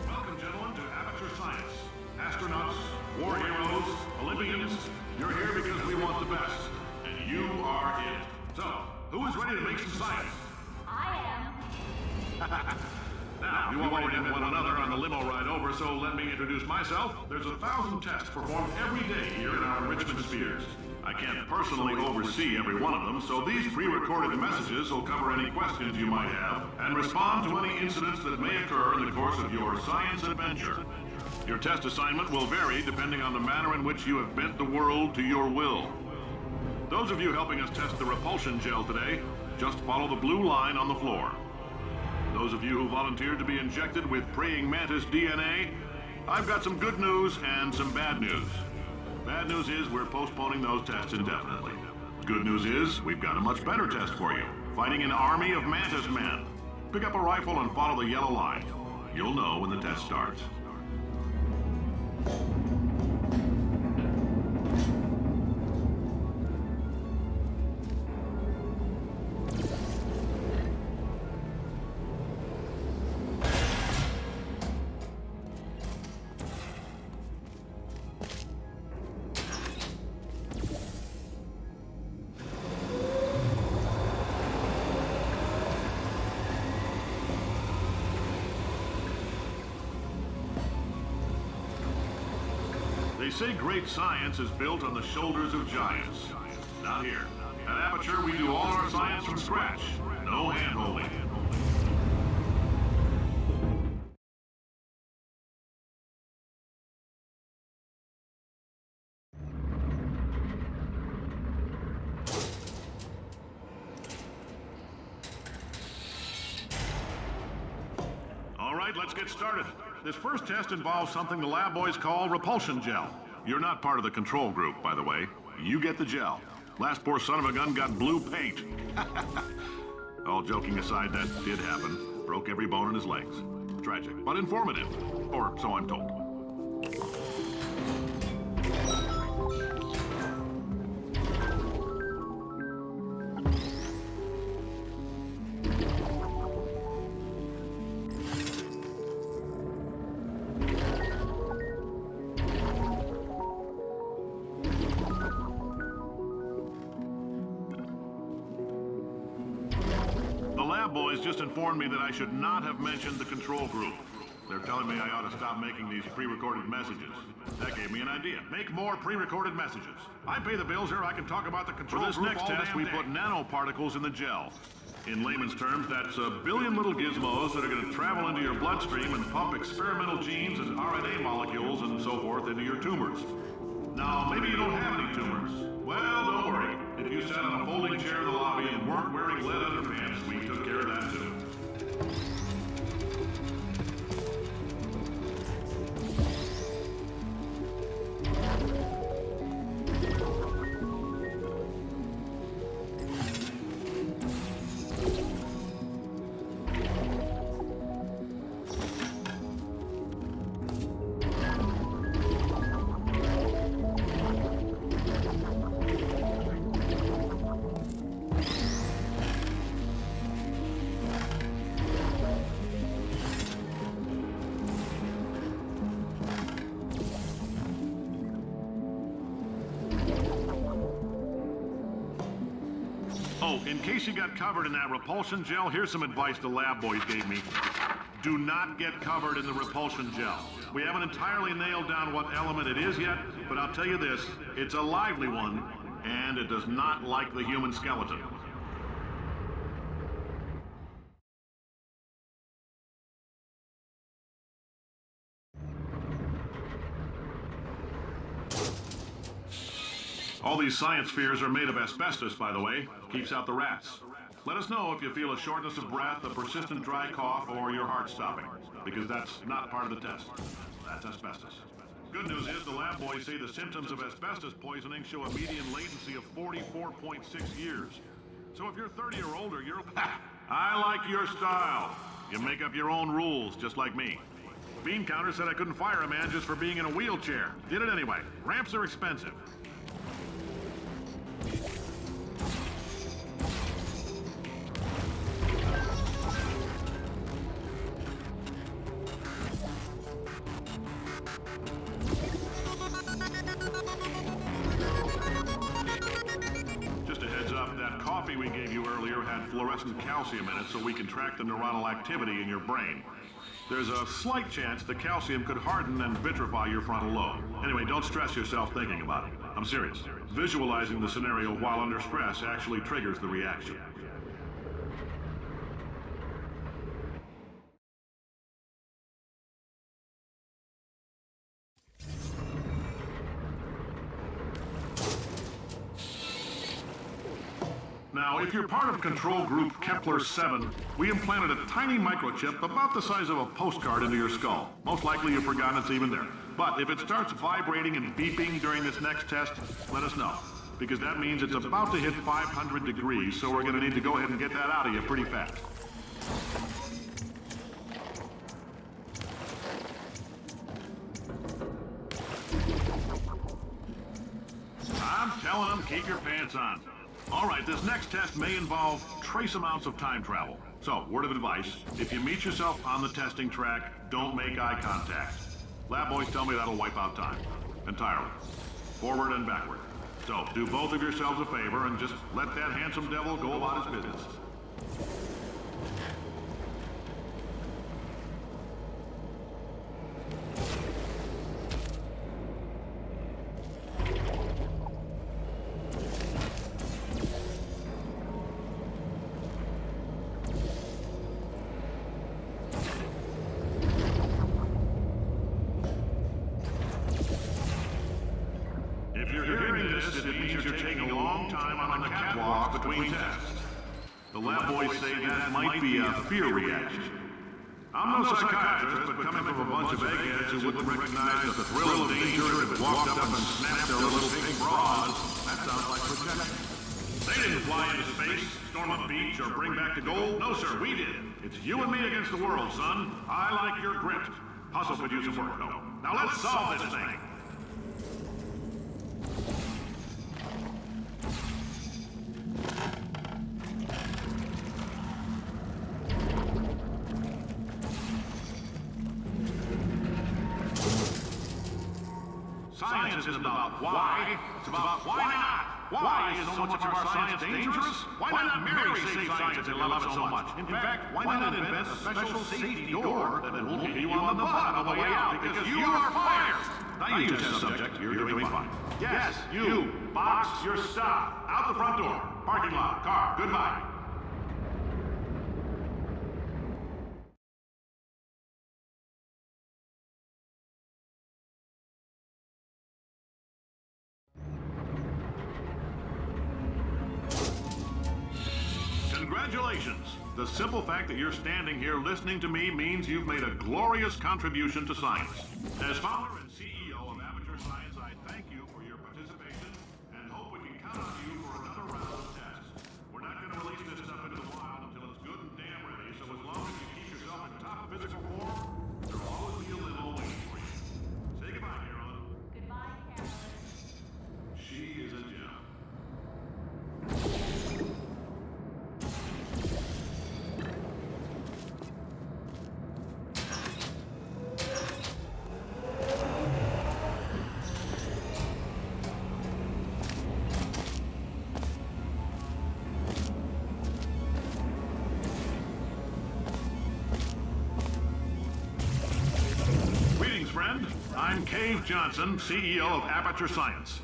Welcome, gentlemen, to Amateur Science. Astronauts, war heroes, Olympians, you're here because we want the best. And you are it. So, who is ready to make some science? I am. Now, you already met one another on the limo ride over, so let me introduce myself. There's 1,000 tests performed every day here in our enrichment spheres. I can't personally oversee every one of them, so these pre-recorded messages will cover any questions you might have and respond to any incidents that may occur in the course of your science adventure. Your test assignment will vary depending on the manner in which you have bent the world to your will. Those of you helping us test the repulsion gel today, just follow the blue line on the floor. Those of you who volunteered to be injected with praying mantis DNA, I've got some good news and some bad news. Bad news is we're postponing those tests indefinitely. Good news is we've got a much better test for you. Fighting an army of mantis men. Pick up a rifle and follow the yellow line. You'll know when the test starts. They say great science is built on the shoulders of giants. Not here. At Aperture, we do all our science from scratch. No hand-holding. All right, let's get started. This first test involves something the lab boys call repulsion gel. You're not part of the control group, by the way. You get the gel. Last poor son of a gun got blue paint. All joking aside, that did happen. Broke every bone in his legs. Tragic, but informative. Or so I'm told. Boys just informed me that I should not have mentioned the control group. They're telling me I ought to stop making these pre-recorded messages. That gave me an idea. Make more pre-recorded messages. I pay the bills here, I can talk about the control group. For this next test, we put nanoparticles in the gel. In layman's terms, that's a billion little gizmos that are going to travel into your bloodstream and pump experimental genes and RNA molecules and so forth into your tumors. Now, maybe you don't have any tumors. Well, don't worry. If you sat on a folding chair in the lobby and weren't wearing lead underpants, we took care of that too. Oh, in case you got covered in that repulsion gel, here's some advice the lab boys gave me. Do not get covered in the repulsion gel. We haven't entirely nailed down what element it is yet, but I'll tell you this, it's a lively one, and it does not like the human skeleton. All these science spheres are made of asbestos, by the way. Keeps out the rats. Let us know if you feel a shortness of breath, a persistent dry cough, or your heart stopping, because that's not part of the test. That's asbestos. Good news is the lab boys say the symptoms of asbestos poisoning show a median latency of 44.6 years. So if you're 30 or older, you're... I like your style. You make up your own rules, just like me. Bean Counter said I couldn't fire a man just for being in a wheelchair. Did it anyway. Ramps are expensive. Just a heads up, that coffee we gave you earlier had fluorescent calcium in it so we can track the neuronal activity in your brain. There's a slight chance the calcium could harden and vitrify your frontal lobe. Anyway, don't stress yourself thinking about it. I'm serious. Visualizing the scenario while under stress actually triggers the reaction. Now, if you're part of Control Group Kepler-7, we implanted a tiny microchip about the size of a postcard into your skull. Most likely you've forgotten it's even there. But if it starts vibrating and beeping during this next test, let us know. Because that means it's about to hit 500 degrees, so we're going to need to go ahead and get that out of you pretty fast. I'm telling them, keep your pants on. All right, this next test may involve trace amounts of time travel. So, word of advice, if you meet yourself on the testing track, don't make eye contact. Lab boys tell me that'll wipe out time. Entirely. Forward and backward. So, do both of yourselves a favor and just let that handsome devil go about his business. It means you're taking a long time on the catwalks between tests. The lab boys say that might be a fear reaction. I'm no psychiatrist, but coming from a bunch of eggheads who wouldn't recognize the thrill of danger if it walked up and snapped their little pink bras, that sounds like projection. They didn't fly into space, storm a beach, or bring back the gold. No, sir, we did. It's you and me against the world, son. I like your grit. Hustle could use some work, though. Now let's solve this thing. Science isn't about why, it's about why not. Why is so much of our science dangerous? Why not marry safe science and love it so much? In fact, why not invent a special safety door that will hit you on the butt on the way out? Because you are fired! Now you test subject, you're doing fine. Yes, you, box your stuff. Out the front door. Parking lot, car, goodbye. Congratulations! The simple fact that you're standing here listening to me means you've made a glorious contribution to science. As founder and CEO of Amateur Science, I thank you for your participation and hope we can count on you for another round of tests. We're not going to release this stuff into the wild until it's good and damn ready, so as long as you keep yourself in top physical form, there'll always be a limo waiting for you. Say goodbye, Carolyn. Goodbye, Carolyn. She is a gem. I'm Cave Johnson, CEO of Aperture Science.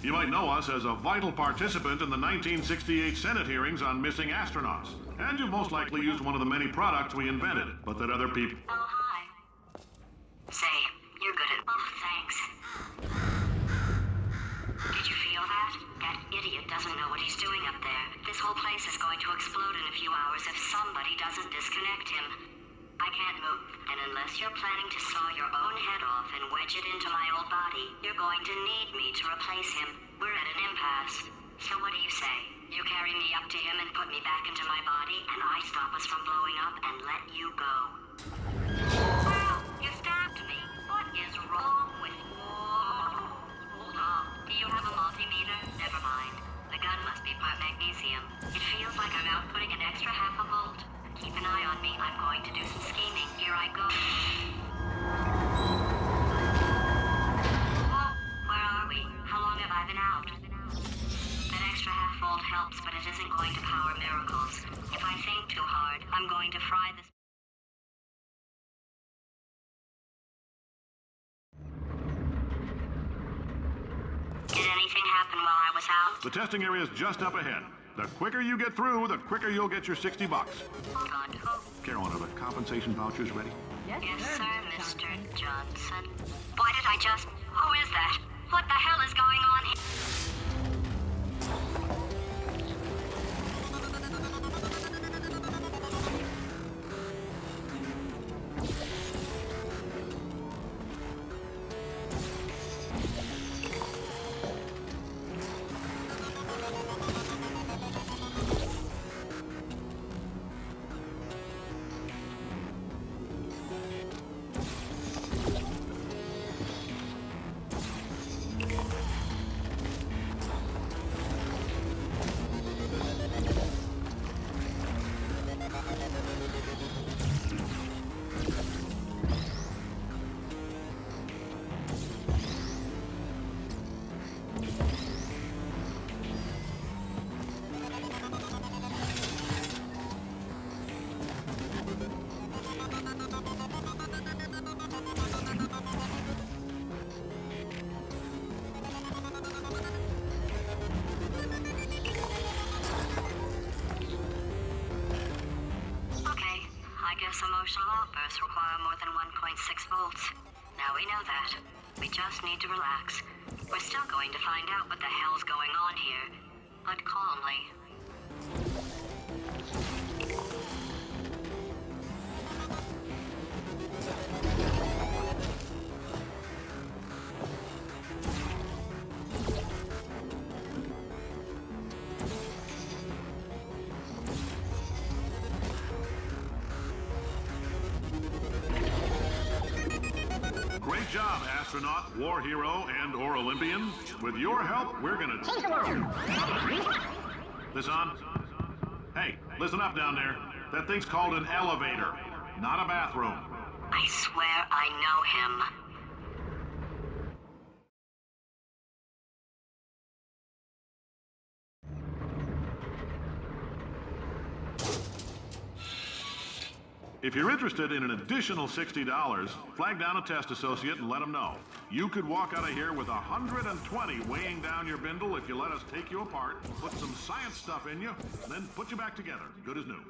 You might know us as a vital participant in the 1968 Senate hearings on missing astronauts. And you've most likely used one of the many products we invented, but that other people... Oh, hi. Say, you're good at... Oh, thanks. Did you feel that? That idiot doesn't know what he's doing up there. This whole place is going to explode in a few hours if somebody doesn't disconnect him. I can't move, and unless you're planning to saw your own head off and wedge it into my old body, you're going to need me to replace him. We're at an impasse. So what do you say? You carry me up to him and put me back into my body, and I stop us from blowing up and let you go. Well, you stabbed me. What is wrong with you? Hold on. Do you have a multimeter? Never mind. The gun must be part magnesium. It feels like I'm outputting an extra half a volt. Keep an eye on me. I'm going to do some scheming. Here I go. Whoa, where are we? How long have I been out? That extra half volt helps, but it isn't going to power miracles. If I think too hard, I'm going to fry this. Did anything happen while I was out? The testing area is just up ahead. The quicker you get through, the quicker you'll get your $60. Hold on. Oh. Carolyn, are the compensation vouchers ready? Yes, sir, Mr. Johnson. Why did I just... Who is that? What the hell is going on here? Emotional outbursts require more than 1.6 volts. Now we know that. We just need to relax. We're still going to find out what the hell's going on here, but calmly. Great job, astronaut, war hero, and/or Olympian. With your help, we're gonna take the world. This on? Hey, listen up down there. That thing's called an elevator, not a bathroom. I swear I know him. If you're interested in an additional $60, flag down a test associate and let them know. You could walk out of here with 120 weighing down your bindle if you let us take you apart, put some science stuff in you, and then put you back together, good as new.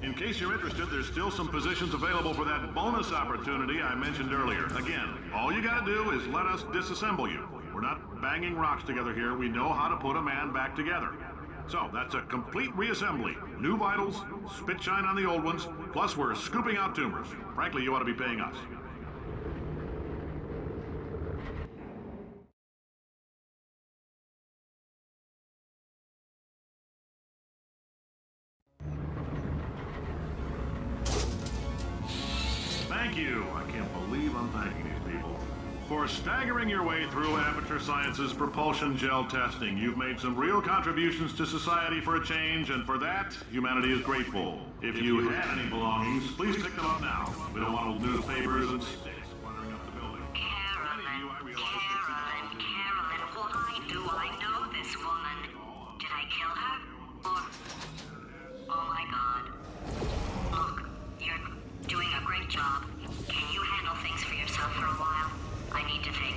In case you're interested, there's still some positions available for that bonus opportunity I mentioned earlier. Again, all you gotta do is let us disassemble you. We're not banging rocks together here. We know how to put a man back together. So, that's a complete reassembly. New vitals, spit shine on the old ones, plus we're scooping out tumors. Frankly, you ought to be paying us. Thank you. I can't believe I'm thanking these people. for staggering your way through Aperture Science's propulsion gel testing. You've made some real contributions to society for a change, and for that, humanity is grateful. If you had any belongings, please pick them up now. We don't want old newspapers and sticks wandering up the building. Carolyn, why do I know this woman? Did I kill her? Or... Oh my god. Look, you're doing a great job. Can you handle things for yourself for a while? I need to think.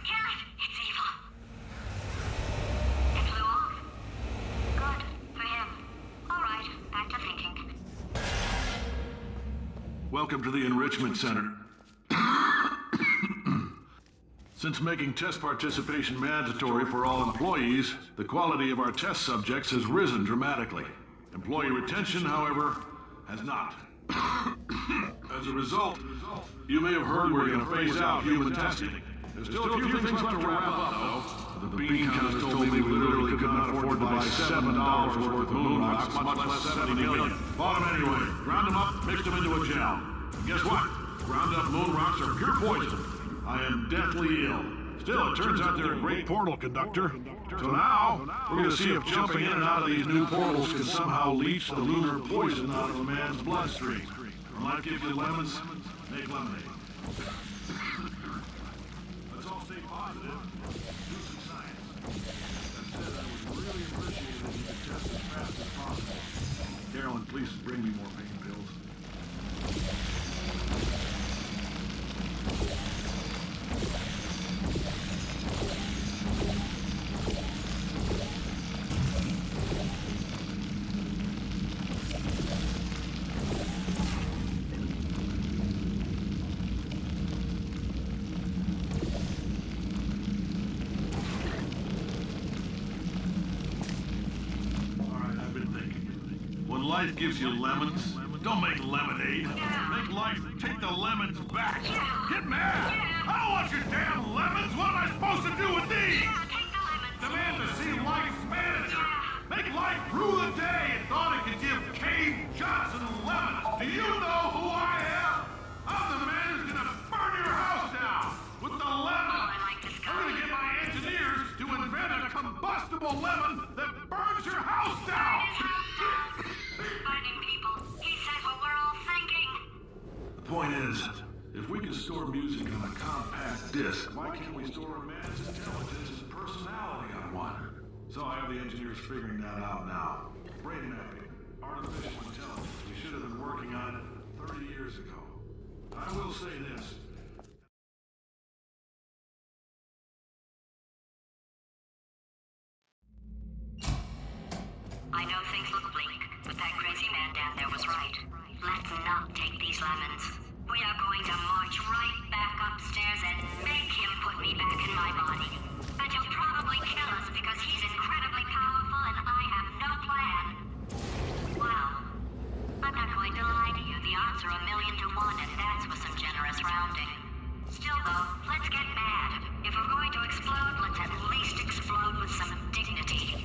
Kill it! It's evil. It flew off. Good. For him. Alright, back to thinking. Welcome to the Enrichment Center. Since making test participation mandatory for all employees, the quality of our test subjects has risen dramatically. Employee retention, however, has not. As a result, you may have heard we're going to phase out human testing. There's still a few things left to wrap up, though. The bean counters told me we literally could not afford to buy $7 worth of moon rocks, much less 70 million. Bought them anyway, ground them up, mixed them into a gel. And guess what? Ground up moon rocks are pure poison. I am deathly ill. Still, it turns out they're a great portal conductor. So now, we're going to see if jumping in and out of these new portals can somehow leach the lunar poison out of a man's bloodstream. When life gives you lemons, make lemonade. Let's all stay positive. Do some science. That said, I would really appreciate it if you could test as fast as possible. Carolyn, please bring me more pain pills. Life gives you lemons. Don't make lemonade. Make life take the lemons back. Get mad. I don't want your damn lemons. What am I supposed to do with these? Demand to see life's manager. Make life rue the day and thought it could give Cave Johnson lemons. Do you know who I am? I'm the man who's gonna burn your house down with the lemon. I'm gonna get my engineers to invent a combustible lemon that burns your house down. Finding people. He said what we're all thinking. The point is, if we can store music on a compact disc, why can't we store a man's intelligence and personality on one? So I have the engineers figuring that out now. Brain mapping, artificial intelligence. We should have been working on it 30 years ago. I will say this. I know things look bleak, but that crazy man down there was right. Let's not take these lemons. We are going to march right back upstairs and make him put me back in my body. And he'll probably kill us because he's incredibly powerful and I have no plan. Well, I'm not going to lie to you. The odds are 1,000,000 to 1, and that's with some generous rounding. Still though, let's get mad. If we're going to explode, let's at least explode with some dignity.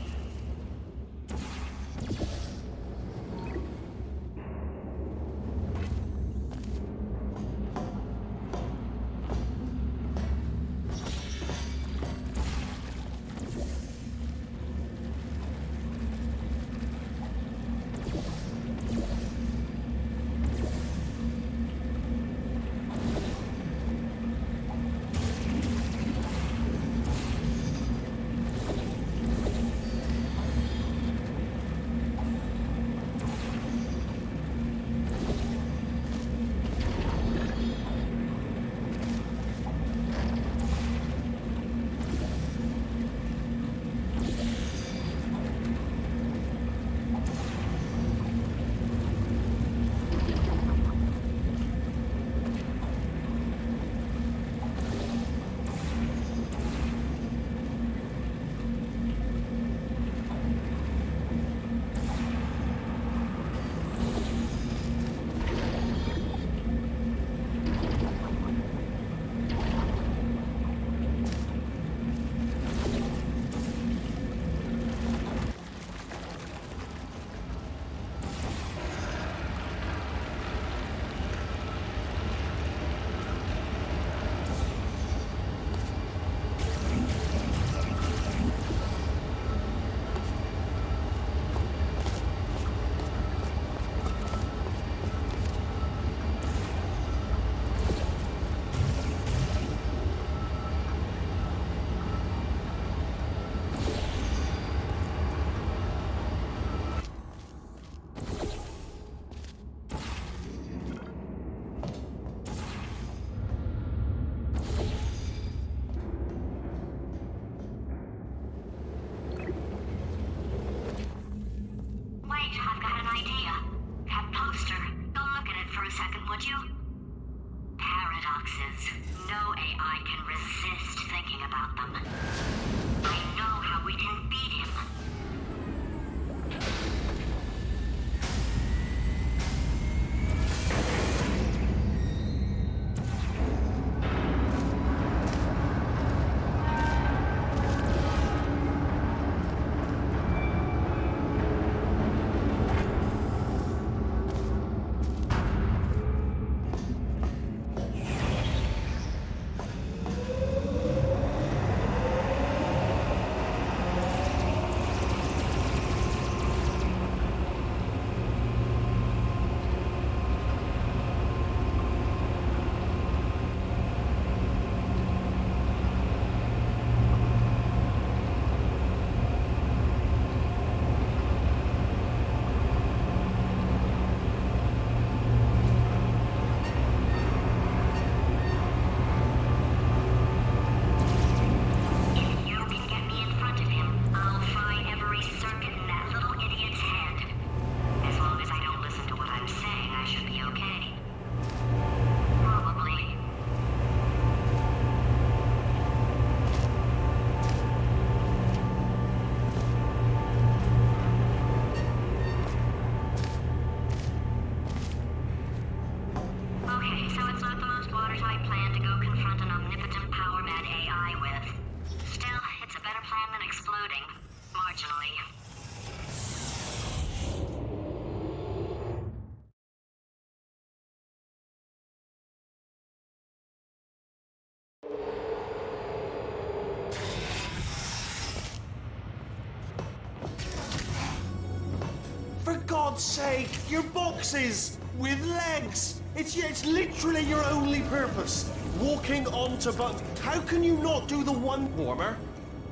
God's sake, your boxes with legs. It's literally your only purpose. Walking onto buttons. How can you not do the one warmer?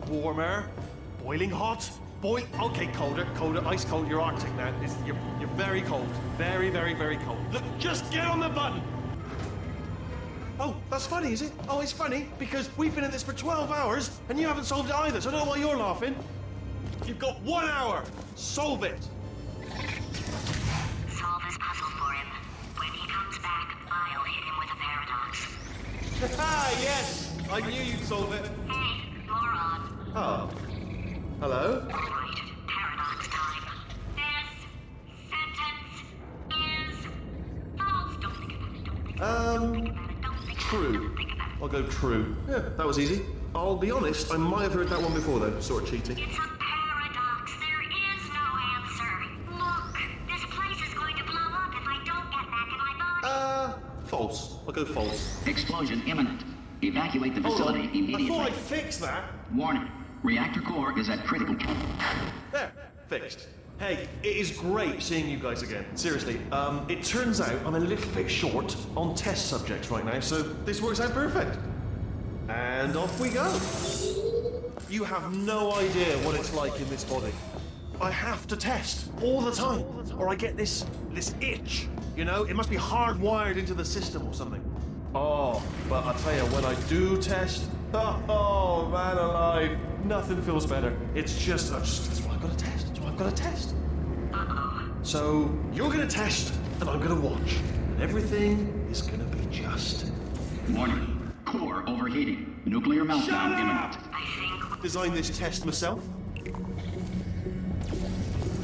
Warmer. Boiling hot. Okay, colder, ice cold. You're Arctic now. You're very cold. Very, very, very cold. Look, just get on the button. Oh, that's funny, is it? Oh, it's funny because we've been at this for 12 hours and you haven't solved it either, so I don't know why you're laughing. You've got 1 hour. Solve it. Solve his puzzle for him. When he comes back, I'll hit him with a paradox. Ah, yes! I knew you'd solve it. Hey, moron. Oh. Hello? All right, paradox time. This sentence is false. Don't think about it. Don't think about it. Don't think about it. Don't think True. about it. Don't think about it. I'll go true. Yeah, that was easy. I'll be honest, I might have heard that one before though, sort of cheating. It's a paradox. There is no answer. Look, this place is going to blow up if I don't get back in my body. False. I'll go false. Explosion imminent. Evacuate the Hold on. facility immediately. I thought I'd fix that. Warning. Reactor core is at critical. There, fixed. Hey, it is great seeing you guys again. Seriously, it turns out I'm a little bit short on test subjects right now, so this works out perfect. And off we go. You have no idea what it's like in this body. I have to test all the time, or I get this itch. You know, it must be hardwired into the system or something. Oh, but I tell you, when I do test, oh man alive, nothing feels better. It's just, that's why I've got to test. That's why I've got to test. So you're gonna test, and I'm gonna watch, and everything is gonna be just. Warning. Core overheating. Nuclear meltdown imminent. I think Designed this test myself.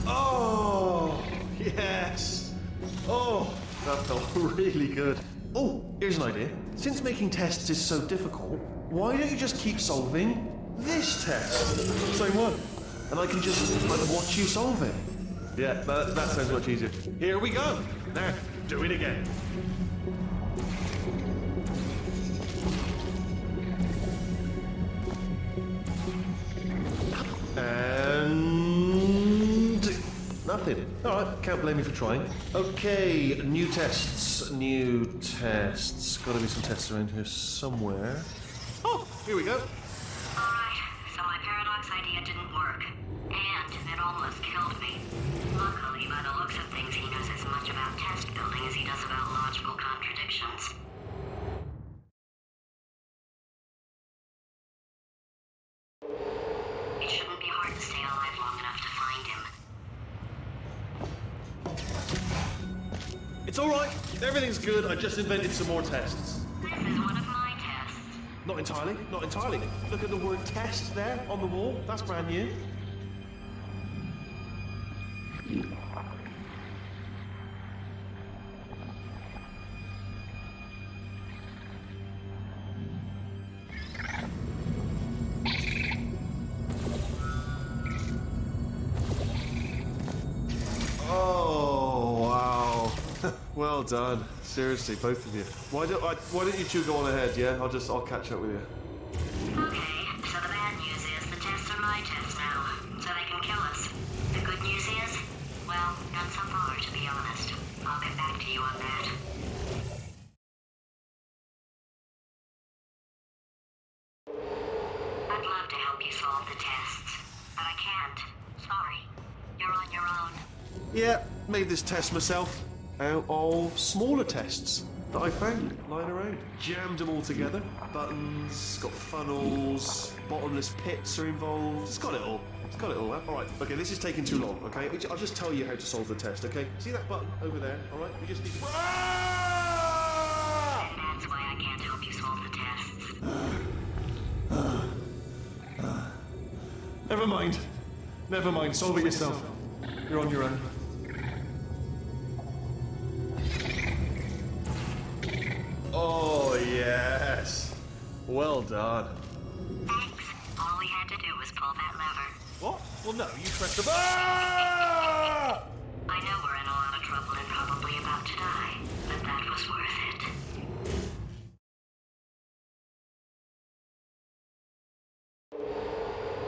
Oh yes. Oh, that felt really good. Oh, here's an idea. Since making tests is so difficult, why don't you just keep solving this test? Same one. And I can just watch you solve it. Yeah, that sounds much easier. Here we go. Now, do it again. And nothing. All right, can't blame you for trying. Okay, new tests. New tests. Got to be some tests around here somewhere. Oh, here we go. Alright, so my paradox idea didn't work. And it almost killed me. Luckily, by the looks of things, he knows as much about test building as he does about logical contradictions. It shouldn't be hard to stay alive long enough to find him. It's all right. Everything's good. I just invented some more tests. This is one of my tests. Not entirely. Not entirely. Look at the word test there on the wall. That's brand new. Oh, wow. Well done. Seriously, both of you. Why don't you two go on ahead, yeah? I'll catch up with you. Okay, so the bad news is the tests are my tests now, so they can kill us. The good news is, well, none so far, to be honest. I'll get back to you on that. I'd love to help you solve the tests, but I can't. Sorry. You're on your own. Yeah, made this test myself out of smaller tests that I found lying around. Jammed them all together. Buttons, got funnels, bottomless pits are involved. It's got it all. It's got it all. All right. Okay, this is taking too long. Okay, I'll just tell you how to solve the test. Okay, see that button over there? All right, we just need. Ah! And that's why I can't help you solve the tests. Never mind. Never mind. Solve it yourself. You're on your own. Oh, yes. Well done. Thanks. All we had to do was pull that lever. What? Well, no, you pressed the ah! I know we're in a lot of trouble and probably about to die, but that was worth it.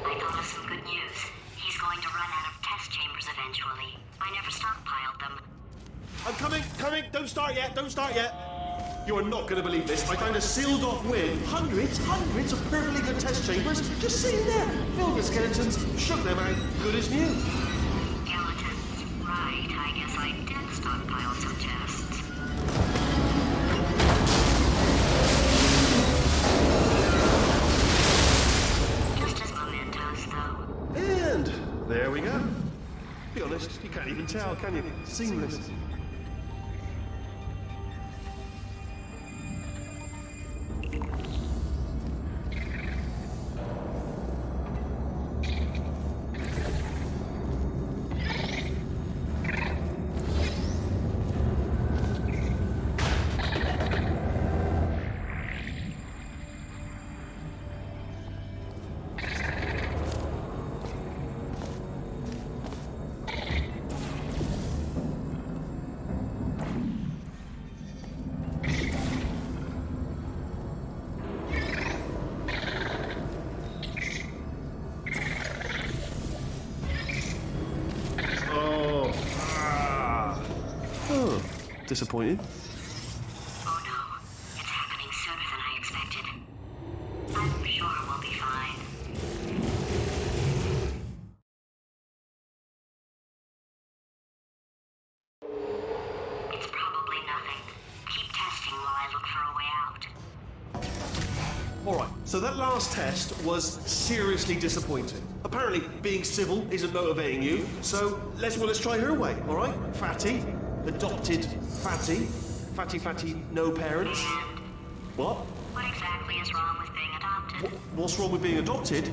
I thought of some good news. He's going to run out of test chambers eventually. actually. I never stockpiled them. I'm coming, coming. Don't start yet, don't start yet. You are not going to believe this. I found a sealed off wing. Hundreds of perfectly good test chambers just sitting there. Filled with skeletons, shook them out, good as new. Skeletons. Right, I guess I did stockpile some tests. Just as mementos, though. And there we go. Be honest, you can't even tell, can you? Seamless. Disappointed. Oh no, it's happening sooner than I expected. I'm sure we'll be fine. It's probably nothing. Keep testing while I look for a way out. Alright, so that last test was seriously disappointing. Apparently, being civil isn't motivating you, so let's try her way, alright? Fatty, adopted Fatty, Fatty, no parents. What? What exactly is wrong with being adopted? What's wrong with being adopted?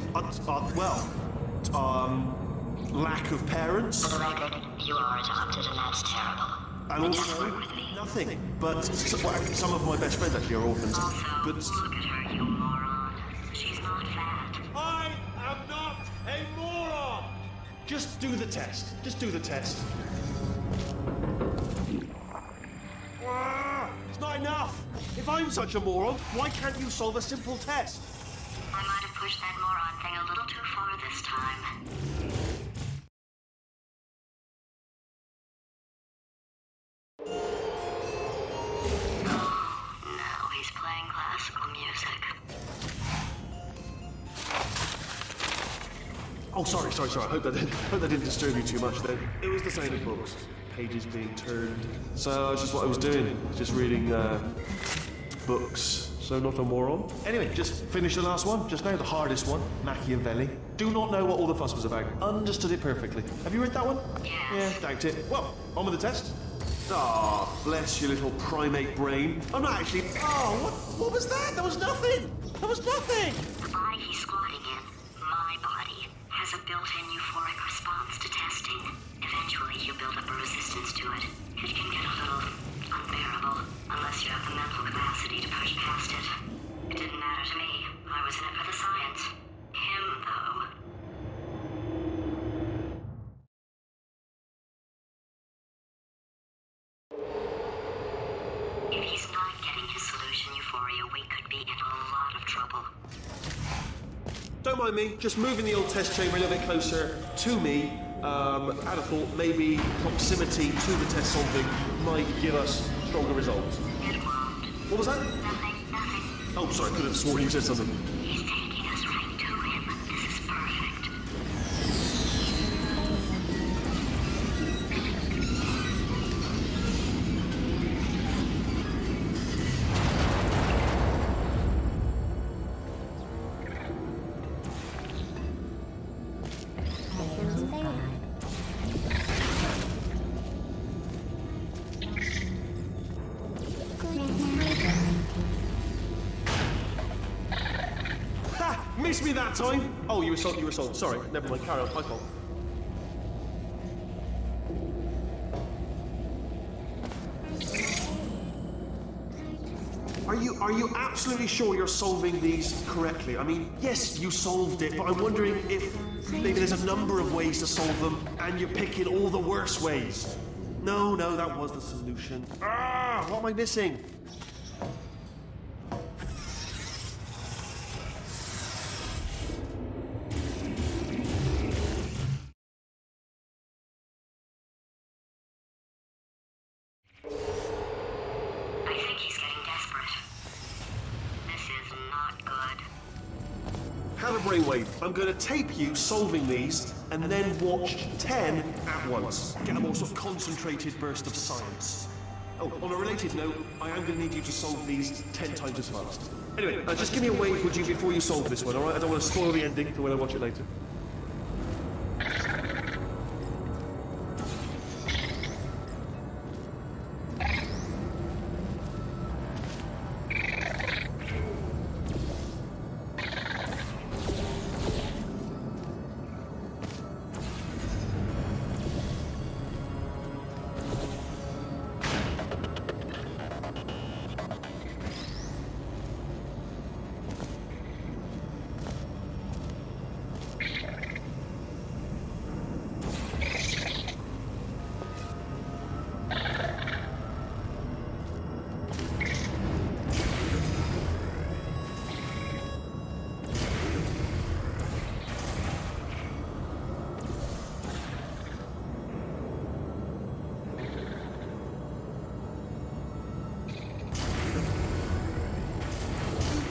Lack of parents. For the record, you are adopted and that's terrible. And also, nothing. But some of my best friends actually are orphans. Also, But look at her, you moron. She's not fat. I am not a moron! Just do the test. Just do the test. It's not enough! If I'm such a moron, why can't you solve a simple test? I might have pushed that moron thing a little too far this time. Now he's playing classical music. Oh, sorry. I hope that didn't disturb you too much then. It was the same in books. Pages being turned. So that's just what I was doing. Just reading books. So not a moron. Anyway, just finished the last one. Just now, the hardest one. Machiavelli. Do not know what all the fuss was about. Understood it perfectly. Have you read that one? Yes. Yeah, doubt it. Well, on with the test. Ah, bless your little primate brain. I'm not actually... Oh, what was that? That was nothing. That was nothing. The body he's squatting in, my body, has a built-in euphoric response to testing. Eventually, you build up a resistance to it. It can get a little unbearable, unless you have the mental capacity to push past it. It didn't matter to me. I was in it for the science. Him, though. If he's not getting his solution euphoria, we could be in a lot of trouble. Don't mind me, just moving the old test chamber a little bit closer to me. I'd have thought maybe proximity to the test solving might give us stronger results. It won't. What was that? Nothing. Oh, sorry, I could have sworn you said something. He's taking us right to him. This is perfect. Ha! Missed me that time! Oh, you were sold. Sorry, never mind, carry on, my fault. Are you absolutely sure you're solving these correctly? I mean, yes, you solved it, but I'm wondering if maybe there's a number of ways to solve them, and you're picking all the worst ways. No, that was the solution. What am I missing? brainwave. I'm going to tape you solving these and then watch 10 at once. Get a more sort of concentrated burst of science. Oh, on a related note, I am going to need you to solve these 10 times as fast. Anyway, just give me a wave, would you, before you solve this one, alright? I don't want to spoil the ending for when I watch it later.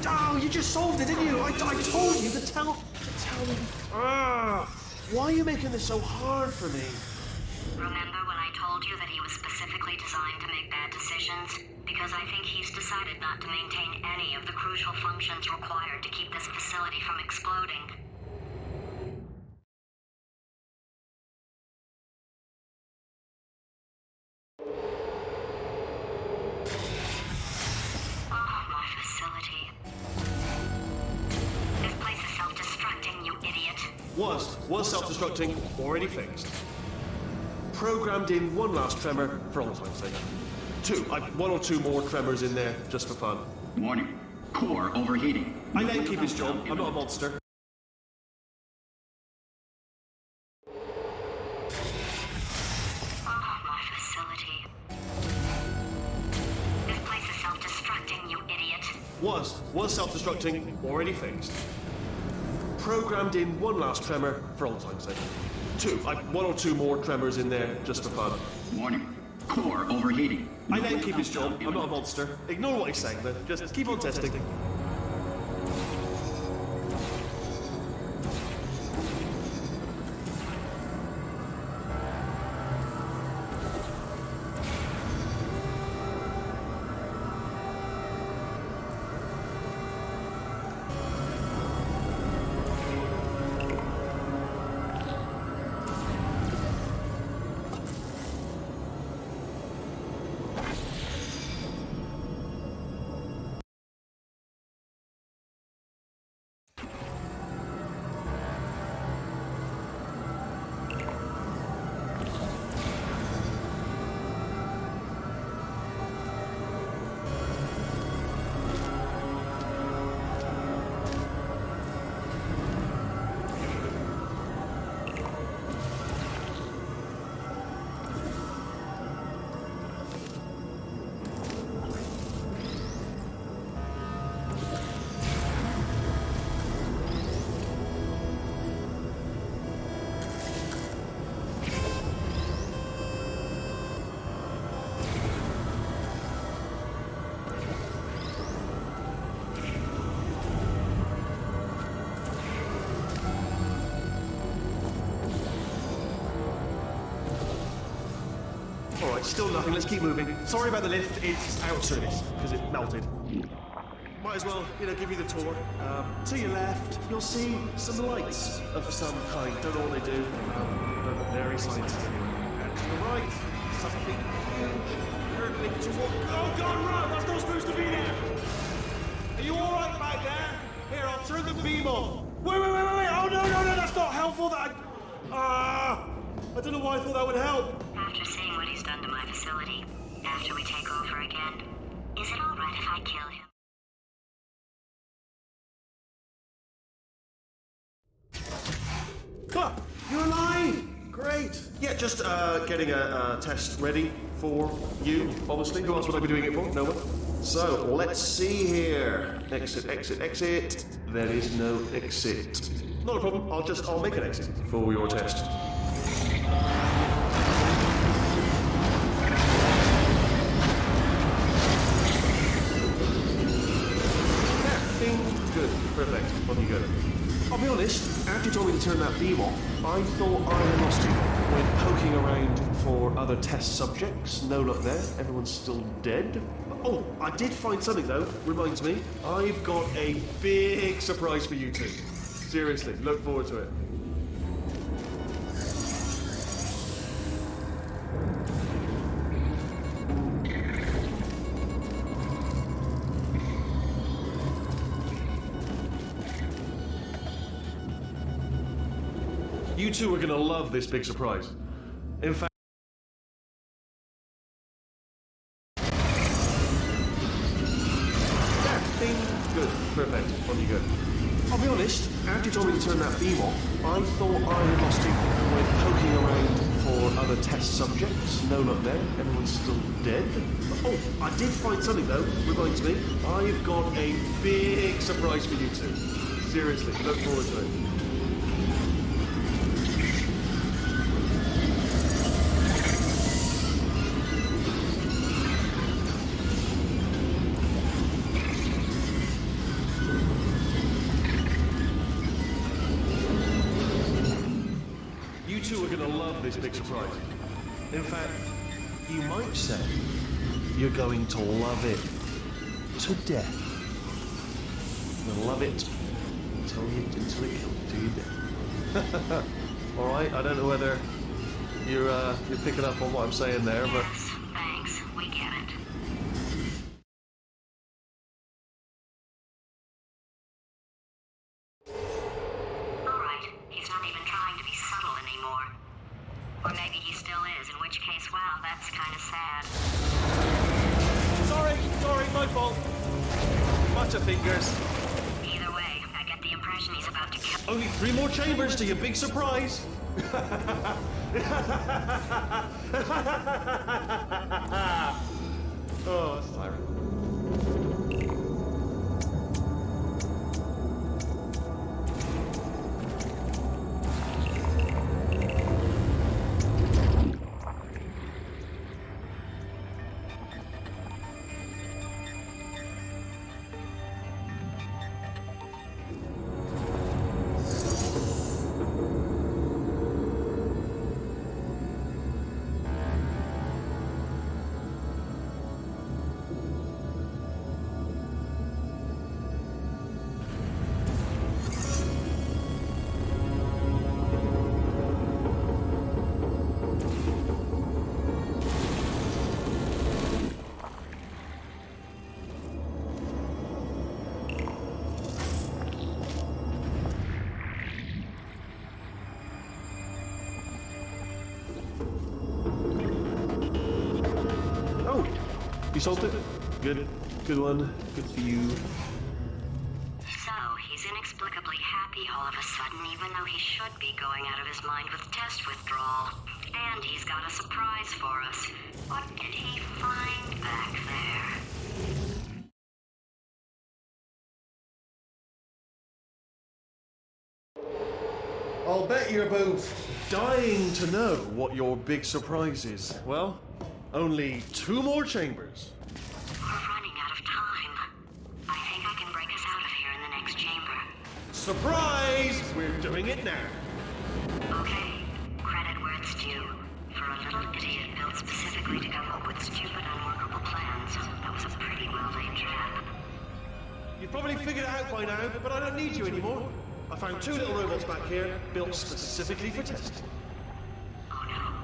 Oh, you just solved it, didn't you? I told you to tell me. Why are you making this so hard for me? Remember when I told you that he was specifically designed to make bad decisions? Because I think he's decided not to maintain any of the crucial functions required to keep this facility from exploding. Oh, my facility. This place is self-destructing, you idiot. Was self-destructing, already fixed. Programmed in one last tremor for all time's sake. One or two more tremors in there, just for fun. Warning. Core overheating. I let him keep his job. I'm not a monster. Oh, my facility. This place is self-destructing, you idiot. Was self-destructing, already fixed. Programmed in one last tremor for all time's sake. One or two more tremors in there, just for fun. Warning. Core overheating. I let him keep his job. I'm not a monster. Ignore what he's saying, then. Just keep on testing. Alright, still nothing. Let's keep moving. Sorry about the lift. It's out of service because it melted. Might as well, give you the tour. To your left, you'll see some lights of some kind. Don't know what they do. But very scientific. And to the right, something huge. Hurtling toward. Oh God, run! That's not supposed to be there. Are you all right back there? Here, I'll turn the beam off. Wait! Oh no! That's not helpful. I don't know why I thought that would help. After seeing what he's done to my facility, after we take over again, is it all right if I kill him? You're alive! Great! Yeah, just getting a test ready for you, obviously. Who else would I be doing it for? No one. So, let's see here. Exit. There is no exit. Not a problem. I'll make an exit for your test. Good. Perfect. On you go. I'll be be honest, after you told me to turn that beam off, I thought I had lost you. Went poking around for other test subjects. No luck there. Everyone's still dead. Oh, I did find something though. Reminds me, I've got a big surprise for you two. Seriously, look forward to it. You two are gonna love this big surprise. In fact, good, perfect, on you go. I'll be honest, after you told me to turn that beam off, I thought I had lost you. Went poking around for other test subjects. No luck there, everyone's still dead. Oh, I did find something though, reminds me. I've got a big surprise for you two. Seriously, look forward to it. You two are gonna love this big surprise. In fact, you might say you're going to love it to death. You're gonna love it until it kills you till you're dead. All right, I don't know whether you're picking up on what I'm saying there, but Yes, thanks. We get it. All right, he's not even trying to be subtle anymore. Or maybe he still is, in which case, wow, that's kind of sad. sorry, my fault. Bunch of fingers. Either way, I get the impression he's about to kill. Only 3 more chambers to your big surprise. Oh, Siren. You solved it? Good. Good one. Good for you. So, he's inexplicably happy all of a sudden, even though he should be going out of his mind with test withdrawal. And he's got a surprise for us. What did he find back there? I'll bet you're both dying to know what your big surprise is. Well, only 2 more chambers. We're running out of time. I think I can break us out of here in the next chamber. Surprise! We're doing it now. Okay, credit where it's due. For a little idiot built specifically to come up with stupid, unworkable plans, that was a pretty well-laid trap. You've probably figured it out by now, but I don't need you anymore. I found 2 little robots back here, built specifically for testing. Oh no.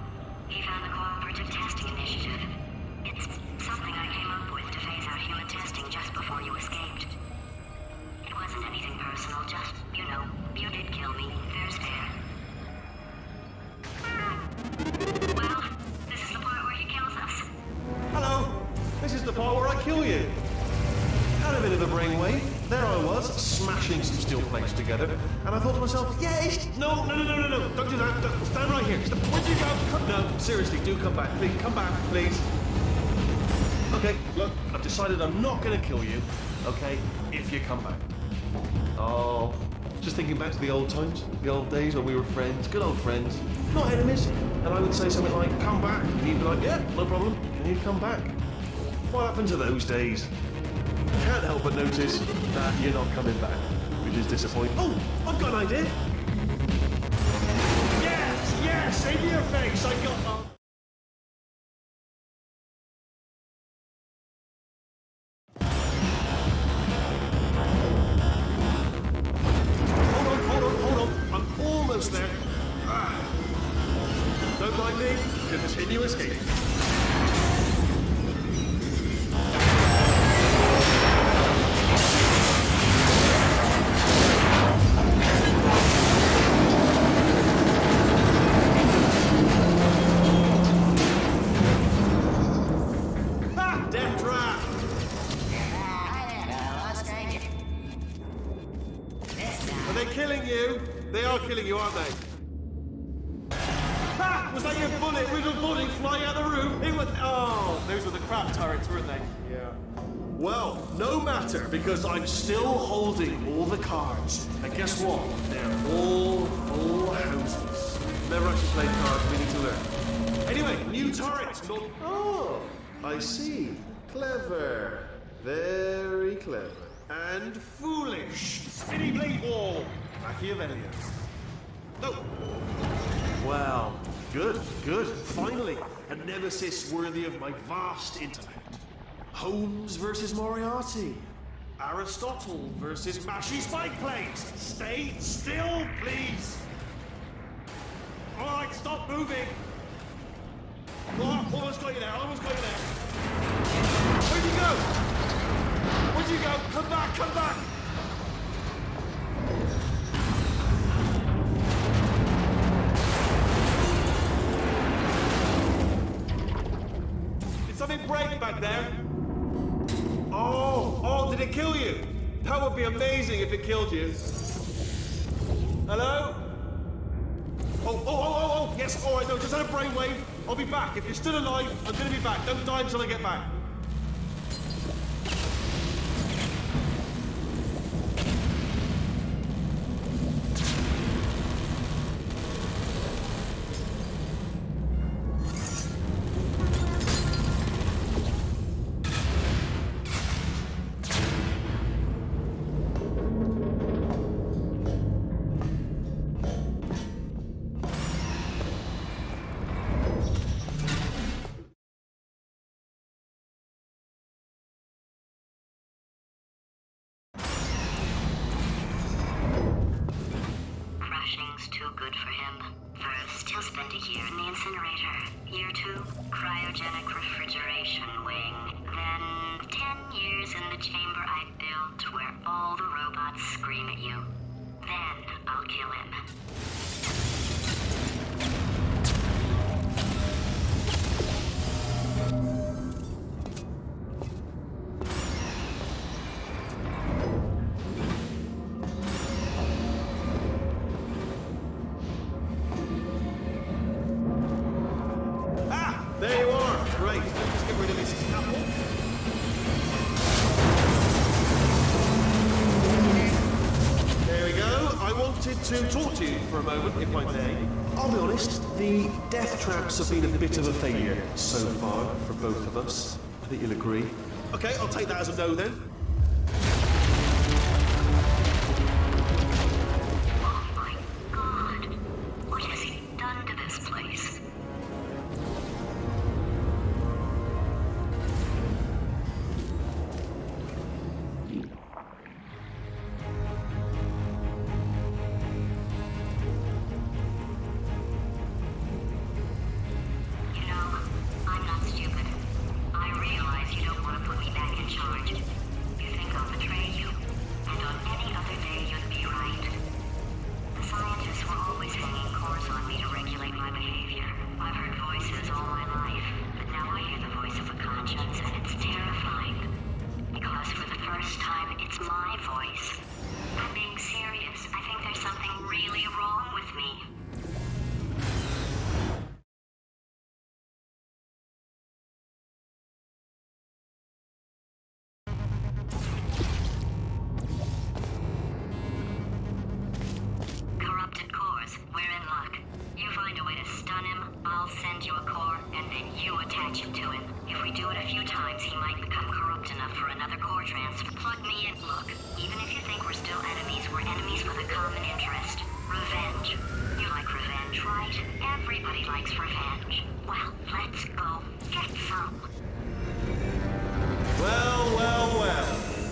He found the Cooperative Testing Initiative. It's something I came up with to phase out human testing just before you escaped. It wasn't anything personal, just, you know, you did kill me. There's fair. Well, this is the part where he kills us. Hello! This is the part where I kill you. Had a bit of a brainwave. There I was, smashing some steel plates together, and I thought to myself, yes! No, don't do that. Don't, stand right here. Where'd you go? No, seriously, do come back. Please, come back, please. Okay, look, I've decided I'm not going to kill you, okay, if you come back. Oh, just thinking back to the old times, the old days when we were friends, good old friends, not enemies. And I would say something like, come back. And you'd be like, yeah, no problem. And you'd come back. What happened to those days? Can't help but notice that you're not coming back. which is disappointing. Oh, I've got an idea. Yes, in your face. I got. Hold on. I'm almost there. Don't mind me. Continue escaping. Killing you, aren't they? Ha! Was that your bullet? Was a bullet flying out the room? It was. Oh, those were the crap turrets, weren't they? Yeah. Well, no matter, because I'm still holding all the cards. And guess what? They're all full houses. Never actually played cards. We need to learn. Anyway, new turrets. Not. Oh, I see. Clever. Very clever. And foolish. Spinny blade wall. Machiavellian. No. Well, good. Finally, a nemesis worthy of my vast intellect. Holmes versus Moriarty. Aristotle versus Mashy Spike Plates. Stay still, please. All right, stop moving. Oh, almost got you there. Where'd you go? Come back. Something break back there. Oh, did it kill you? That would be amazing if it killed you. Hello? Oh, yes, all right, no, just had a brainwave. I'll be back. If you're still alive, I'm gonna be back. Don't die until I get back. Too good for him. First, he'll spend a year in the incinerator. Year 2, cryogenic refrigeration wing. Then 10 years in the chamber I built where all the robots scream at you. Then I'll kill him. There you are. Great. Let's get rid of this apple. There we go. I wanted to talk to you for a moment, if I may. I'll be honest, the death traps have been a bit of a failure so far for both of us. I think you'll agree. Okay, I'll take that as a no then. Oh my God. What has he done to this place? I'll send you a core, and then you attach it to him. If we do it a few times, he might become corrupt enough enough for another core transfer. Plug me in. Look, even if you think we're still enemies, we're enemies with a common interest. Revenge. You like revenge, right? Everybody likes revenge. Well, let's go get some. Well, well, well.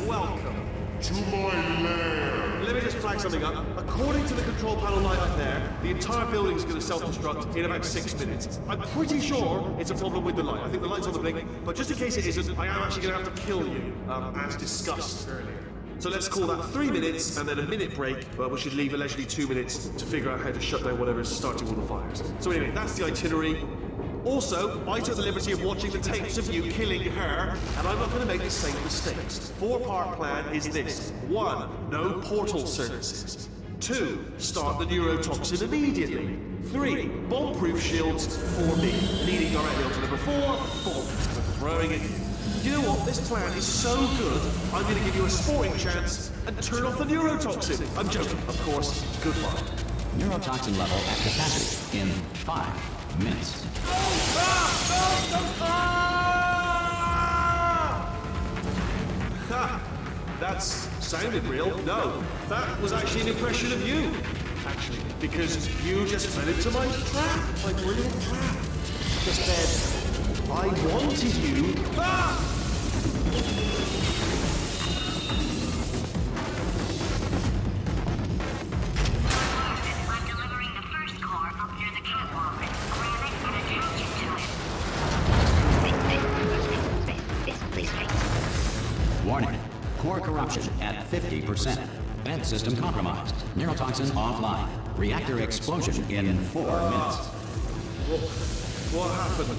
Welcome. To my lair. Let me just flag something up. According to the control panel light up there, the entire building is going to self-destruct in about 6 minutes. I'm pretty sure it's a problem with the light. I think the light's on the blink, but just in case it isn't, I am actually going to have to kill you, as discussed earlier. So let's call that 3 minutes and then a minute break, but we should leave allegedly 2 minutes to figure out how to shut down whatever's starting all the fires. So anyway, that's the itinerary. Also, I took the liberty of watching the tapes of you killing her, and I'm not going to make the same mistakes. 4-part plan is this. 1. No portal services. 2. Start the neurotoxin immediately. 3. Bomb-proof shields for me. Leading directly onto number 4. Bombs for throwing it. You know what? This plan is so good, I'm going to give you a sporting chance and turn off the neurotoxin. I'm joking, of course. Goodbye. Neurotoxin level at capacity in 5 minutes. Ha! That's sounded real. No, that was actually an impression of you. Actually, because you just fell into my trap. My brilliant trap. Just said, I wanted you. Ah! I'm delivering the first core up near the catwalk. Grab it and attach it to it. Please. Warning. Core corruption at 50%. Vent system compromised. Neurotoxin offline. Reactor explosion in 4 minutes. What happened?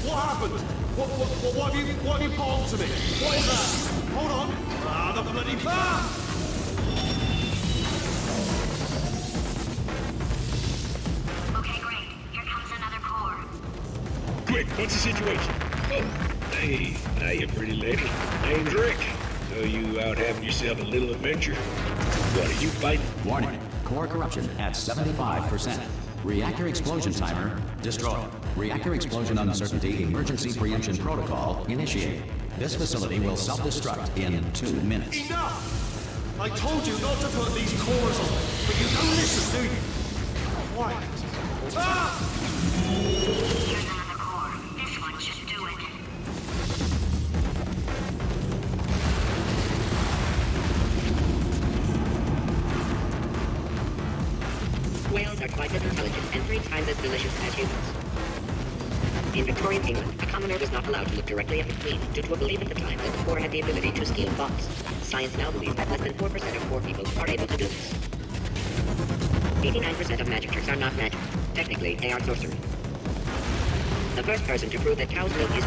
What happened? What have you pulled to me? What is that? Hold on. The bloody... Okay, great. Here comes another core. Quick, what's the situation? Oh, hey, hiya, pretty lady. Name's Rick. So you out having yourself a little adventure? What are you fighting? Warning. Core corruption at 75%. Reactor explosion timer destroyed. Reactor explosion uncertainty emergency preemption protocol initiated. This facility will self-destruct in 2 minutes. Enough! I told you not to put these cores on, but you don't listen, do you? Quiet. Here's another core. This one should do it. Whales are twice as intelligent and 3 times as delicious as humans. In Victorian England, a commoner was not allowed to look directly at the Queen due to a belief at the time that the poor had the ability to steal thoughts. Science now believes that less than 4% of poor people are able to do this. 89% of magic tricks are not magic. Technically, they are sorcery. The first person to prove that cow's milk is...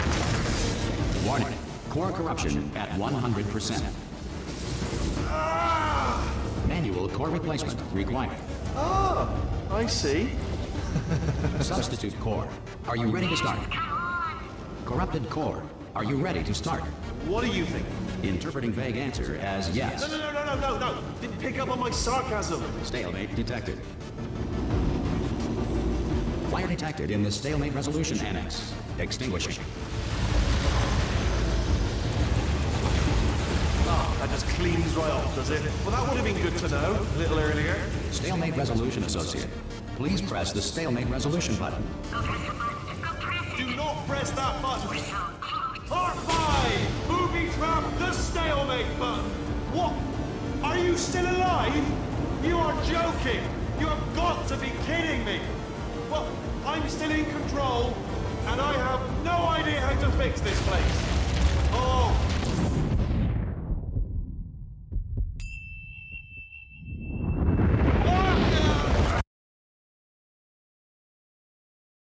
Warning. Core corruption at 100%. Manual core replacement required. Ah, I see. Substitute core. Are you ready to start? Corrupted core. Are you ready to start? What do you think? Interpreting vague answer as yes. No. Didn't pick up on my sarcasm. Stalemate detected. Fire detected in the stalemate resolution annex. Extinguishing. That just cleans right off, does it? Well, that would have been good to know a little earlier. Stalemate resolution associate. Please press the stalemate resolution button. Go press the button. Go press it. Do not press that button. We're so close. Part 5! Booby trap the stalemate button. What? Are you still alive? You are joking. You have got to be kidding me. Well, I'm still in control, and I have no idea how to fix this place. Oh,